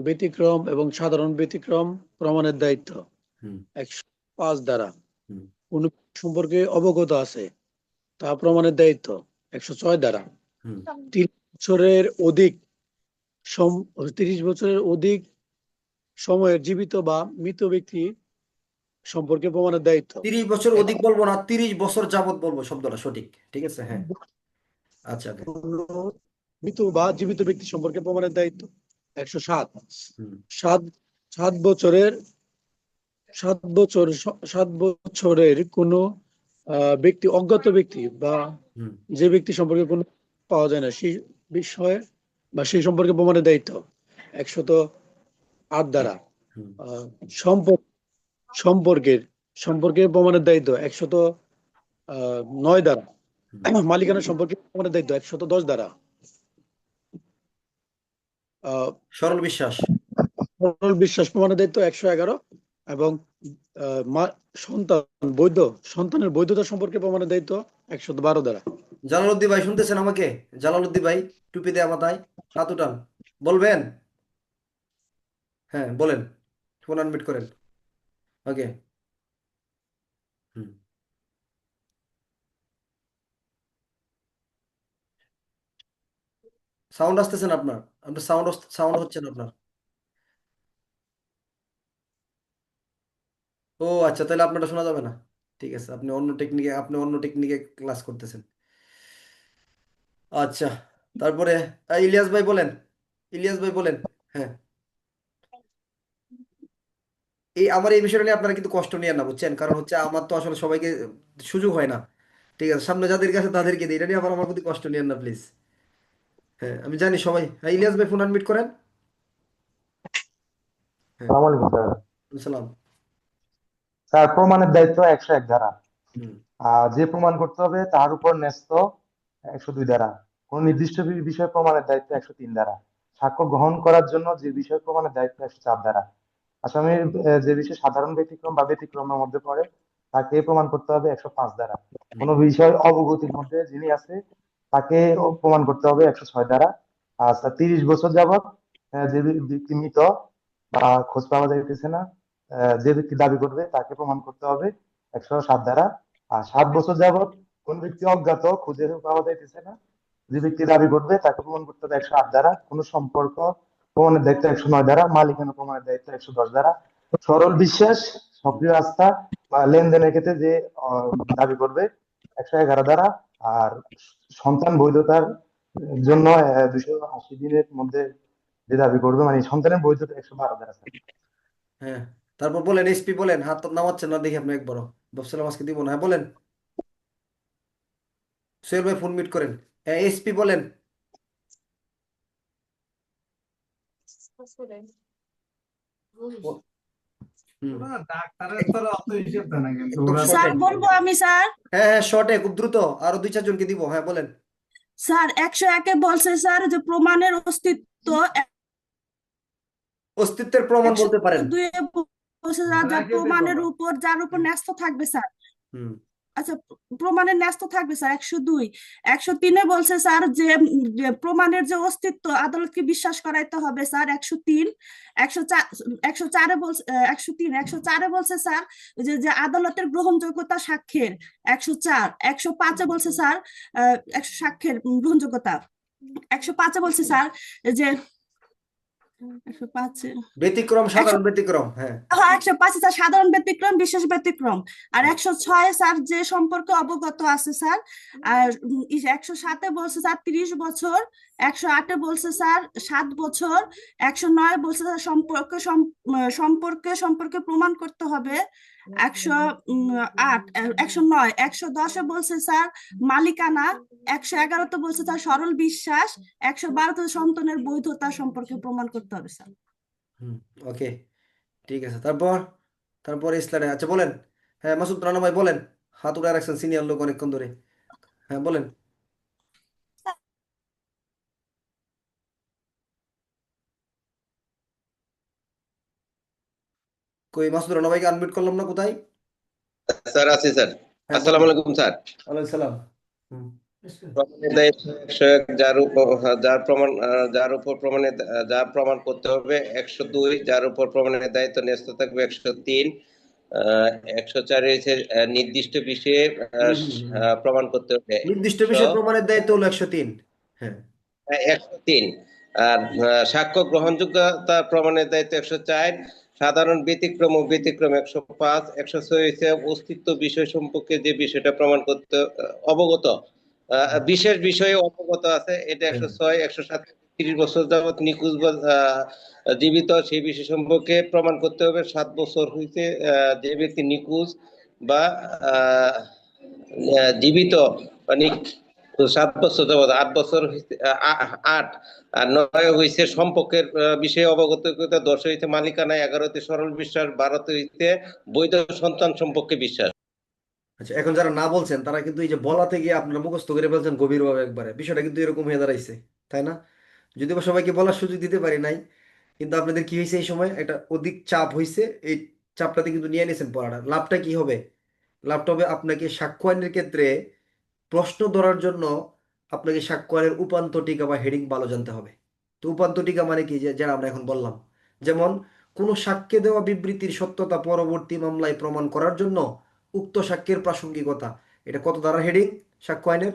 E: ব্যতিক্রম এবং সাধারণ ব্যতিক্রম প্রমাণের দায়িত্ব
B: হুম
E: 105 দ্বারা,
B: হুম
E: কোন সম্পর্কে অবগত আছে তা প্রমাণের দায়িত্ব 106 দ্বারা,
B: হুম
E: 30 বছরের অধিক 30 বছরের অধিক সময়ের জীবিত বা মৃত ব্যক্তি সম্পর্কে প্রমাণের দায়িত্ব
B: 30 বছর অধিক বলবো না, 30 বছর যাবত বলবো, শব্দটা সঠিক, ঠিক আছে, হ্যাঁ। আচ্ছা, ওকে।
E: মৃত বা জীবিত ব্যক্তি সম্পর্কে প্রমাণের দায়িত্ব 107।
B: হুম
E: 7 বছরের 7 বছরের কোনো ব্যক্তি, অজ্ঞাত ব্যক্তি বা
B: হুম
E: যে ব্যক্তি সম্পর্কে কোনো পাওয়া যায় না সেই বিষয়ে বা সেই সম্পর্কে প্রমাণের দায়িত্ব 108 ধারা।
B: হুম।
E: সম্পর্কে প্রমাণের দায়িত্ব 109 ধারা। মালিকানা সম্পর্কে প্রমাণের দায়িত্ব 110 ধারা।
B: সরল বিশ্বাস
E: সরল বিশ্বাস প্রমাণের দায়িত্ব 111 এবং সন্তানের বৈধতা সম্পর্কে প্রমাণের দায়িত্ব 112 ধারা।
B: জালালউদ্দিন ভাই শুনতেছেন আমাকে? জালালউদ্দিন ভাই টুপি দেয়া মাথায় হাত উঠান, বলবেন? হ্যাঁ বলেন, ফোন আনমিউট করেন। ওকে। হুম। সাউন্ড আসতেছেন আপনার? আপনার সাউন্ড হচ্ছে না আপনার। ও আচ্ছা, তাহলে আপনারটা শোনা যাবে না। ঠিক আছে, আপনি অন্য টেকনিকে ক্লাস করতেছেন। আচ্ছা, তারপরে ইলিয়াস ভাই বলেন। ইলিয়াস ভাই বলেন। হ্যাঁ, আমার এই বিষয়টা নিয়ে আপনারা কিন্তু কষ্ট নিয়ে না, বুঝছেন? কারণ হচ্ছে আমার তো আসলে সবাইকে সুযোগ হয় না। ঠিক আছে, সামনে যাদের কাছে তাদেরকে দিই, এটা নিয়ে আবার আমার প্রতি কষ্ট নিয়েন না প্লিজ। হ্যাঁ আমি জানি সবাই। হ্যাঁ ইলিয়াস ভাই ফোন আনমিউট করেন। হ্যাঁ,
F: সালাম আলাইকুম স্যার।
B: সালাম।
F: স্যার, প্রমাণের দায়িত্ব 101 ধারা।
B: হুম।
F: যে প্রমাণ করতে হবে তার উপর ন্যস্ত 102 ধারা। কোন নির্দিষ্ট বিষয় প্রমাণের দায়িত্ব 103 ধারা। সাক্ষ্য গ্রহণ করার জন্য যে বিষয় প্রমাণের দায়িত্ব 104 ধারা। আসামির যে বিষয় সাধারণ ব্যতিক্রম বা ব্যতিক্রমের মধ্যে পড়ে তাকে প্রমাণ করতে হবে 105 ধারা। কোন বিষয় অবগতির মধ্যে যিনি আছে তাকে প্রমাণ করতে হবে 106 ধারা। আর স্যার 30 বছর যাবত যে ব্যক্তি মৃত বা খোঁজ পাওয়া যাইতেছে না, যে ব্যক্তি দাবি করবে তাকে প্রমাণ করতে হবে 107 ধারা। আর 7 বছর যাবত কোন ব্যক্তি অজ্ঞাত, খুঁজে পাওয়া যাইতেছে না, যে ব্যক্তি দাবি করবে তাকে প্রমাণ করতে হবে 108 ধারা। কোন সম্পর্ক প্রমাণের দায়িত্ব 109 ধারা। মালিকানা প্রমাণের দায়িত্ব 110 ধারা। সরল বিশ্বাস, সক্রিয় আস্থা বা লেনদেনের ক্ষেত্রে যে দাবি করবে 111 ধারা। আর সন্তান বৈধতার জন্য 280 দিনের মধ্যে যে দাবি করবে, মানে সন্তানের বৈধতা 112 ধারা।
B: হ্যাঁ, তারপর বলেন এসপি বলেন। হাত তো নামাচ্ছেন না দেখি আপনি একবারও। ভাবছিলাম আজকে দিব না। হ্যাঁ বলেন, সোহেল ভাই ফোন মিট করেন। হ্যাঁ এসপি বলেন। হুম।
C: ডাক্তারের তো অত হিসেব না কিন্তু
B: একদম
C: ওরা
G: স্যার
B: শর্টে।
G: বলবো আমি স্যার।
B: হ্যাঁ হ্যাঁ শর্টে, খুব দ্রুত, আরো 2-4 জনকে দিব। হ্যাঁ বলেন।
G: স্যার 101-এ বলছে স্যার যে প্রমাণের অস্তিত্ব।
B: অস্তিত্বের প্রমাণ বলতে পারেন।
G: 102-এ বলছে স্যার যে প্রমাণের উপর যার উপর ন্যস্ত থাকবে স্যার।
B: হুম।
G: আচ্ছা, প্রমাণের ন্যস্ত থাকবে স্যার 102। 103-এ বলছে স্যার যে প্রমাণের যে অস্তিত্ব আদালতকে বিশ্বাস করাইতে হবে স্যার 103। 104-এ বলছে 103। 104-এ বলছে স্যার যে আদালতের গ্রহণযোগ্যতা সাক্ষ্যের 104। 105-এ বলছে স্যার সাক্ষ্যের গ্রহণযোগ্যতা। 105-এ বলছে স্যার যে 105-এ
B: ব্যতিক্রম, সাধারণ ব্যতিক্রম। হ্যাঁ
G: 105 স্যার সাধারণ ব্যতিক্রম, বিশেষ ব্যতিক্রম। আর 106 স্যার যে সম্পর্কে অবগত আছে স্যার। আর 107-এ বলছে স্যার 30 বছর। 108-এ বলছে স্যার 7 বছর। 109 বলছে স্যার সম্পর্কে প্রমাণ করতে হবে 108। 109। 110-এ বলছে স্যার মালিকানা। 111-তে বলছে স্যার সরল বিশ্বাস। 112-তে সন্তানের বৈধতা সম্পর্কে প্রমাণ করতে হবে স্যার।
B: হুম। ওকে, ঠিক আছে। তারপর ইসলামে। আচ্ছা বলেন। হ্যাঁ মাসুদ রানা ভাই বলেন। হাত উঠে রাখছেন, সিনিয়র লোক অনেকক্ষণ ধরে। হ্যাঁ বলেন। কই মাসুদ রানা ভাইকে আনমিউট করলাম না, কোথায়?
H: স্যার আছি স্যার।
B: হ্যাঁ
H: আসসালামু আলাইকুম স্যার।
B: ওয়ালাইকুম সালাম। হুম।
H: প্রমাণের দায়িত্ব 101, যার উপর প্রমাণ করতে হবে 102, যার উপর প্রমাণের দায়িত্ব ন্যস্ত থাকবে 103। 104 হচ্ছে নির্দিষ্ট বিষয়ে প্রমাণ করতে হবে
B: নির্দিষ্ট বিষয় প্রমাণের দায়িত্ব হলো 103। হ্যাঁ
H: 103। আর সাক্ষ্য গ্রহণযোগ্যতা প্রমাণের দায়িত্ব 104। সাধারণ ব্যতিক্রম ও ব্যতিক্রম 105। 106 হচ্ছে অস্তিত্ব বিষয় সম্পর্কে যে বিষয়টা প্রমাণ করতে অবগত, বিশেষ বিষয়ে অবগত আছে, এটা 106। 107 30 বছর যাবত নিখোঁজ বা জীবিত সেই বিষয় সম্পর্কে প্রমাণ করতে হবে। 7 বছর হইতে যে ব্যক্তি নিখোঁজ বা জীবিত মানে 7 বছর যাবত 8 বছর হইছে 8 আর 9 হইছে সম্পর্কের বিষয়ে অবগত করিতে, 10 হইতে মালিকানা, 11তে সরল বিশ্বাস, 12তে হইতে বৈধ সন্তান সম্পর্কে বিশ্বাস।
B: আচ্ছা, এখন যারা না বলছেন তারা কিন্তু এই যে বলাতে গিয়ে আপনারা মুখস্থ করে ফেলছেন গভীরভাবে একবারে, বিষয়টা কিন্তু এরকম হয়ে দাঁড়াইছে, তাই না? যদিও বা সবাইকে বলার সুযোগ দিতে পারি নাই, কিন্তু আপনাদের কি হয়েছে এই সময় একটা অধিক চাপ হয়েছে, এই চাপটাতে কিন্তু নিয়ে নিয়েছেন পড়াটা। লাভটা কি হবে? লাভটা হবে আপনাকে সাক্ষ্য আইনের ক্ষেত্রে প্রশ্ন ধরার জন্য আপনাকে সাক্ষ্য আইনের উপান্ত টিকা বা হেডিং ভালো জানতে হবে। তো উপান্ত টিকা মানে কি, যারা আমরা এখন বললাম, যেমন কোনো সাক্ষ্যে দেওয়া বিবৃতির সত্যতা পরবর্তী মামলায় প্রমাণ করার জন্য উক্ত সাক্ষ্যের প্রাসঙ্গিকতা, এটা কত দ্বারা হেডিং সাক্ষ্য আইনের?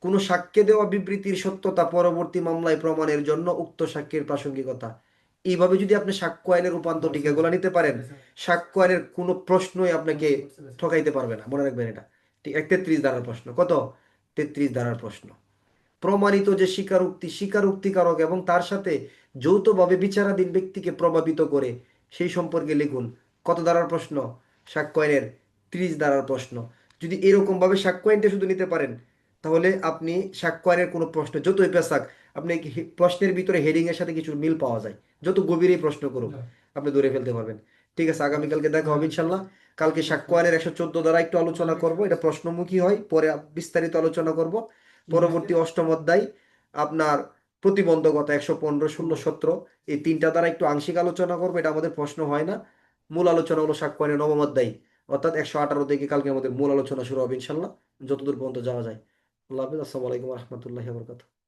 B: কোনো সাক্ষ্যে দেওয়া বিবৃতির সত্যতা পরবর্তী মামলায় প্রমাণের জন্য উক্ত সাক্ষ্যের প্রাসঙ্গিকতা। এইভাবে যদি আপনি সাক্ষ্য আইনের উপান্ত টিকাগুলো নিতে পারেন, সাক্ষ্য আইনের কোনো প্রশ্নই আপনাকে ঠকাইতে পারবে না, মনে রাখবেন এটা। ঠিক 33 ধারার প্রশ্ন, কত? 33 ধারার প্রশ্ন। প্রমাণিত যে স্বীকারোক্তিকারক এবং তার সাথে যৌথভাবে বিচারাধীন ব্যক্তিকে প্রভাবিত করে সেই সম্পর্কে লিখুন। কত ধারার প্রশ্ন? সাক্ষ্য আইনের 30 ধারার প্রশ্ন। যদি এরকম ভাবে সাক্ষ্য আইনটা শুধু নিতে পারেন, তাহলে আপনি সাক্ষ্য আইনের কোনো প্রশ্ন যতই পেশাক, আপনি প্রশ্নের ভিতরে হেডিং এর সাথে কিছু মিল পাওয়া যায়, যত গভীরেই প্রশ্ন করুক আপনি ধরে ফেলতে পারবেন। ঠিক আছে, আগামীকালকে দেখা হবে ইনশাল্লাহ। কালকে সাক্ষ্য আইনের 114 দ্বারা একটু আলোচনা করব, এটা প্রশ্নমুখী হয়, পরে বিস্তারিত আলোচনা করব। পরবর্তী অষ্টম অধ্যায় আপনার প্রতিবন্ধকতা 115, 16, 17 এই 3টা দ্বারা একটু আংশিক আলোচনা করবো, এটা আমাদের প্রশ্ন হয় না। মূল আলোচনা হলো সাক্ষ্য আইনের 9ম অধ্যায়, অর্থাৎ 118 থেকে কালকে আমাদের মূল আলোচনা শুরু হবে ইনশাল্লাহ, যতদূর পর্যন্ত যাওয়া যায়। আল্লাহ হাফেজ। আসসালামু আলাইকুম রহমতুল্লাহি ওয়া বারাকাতুহু।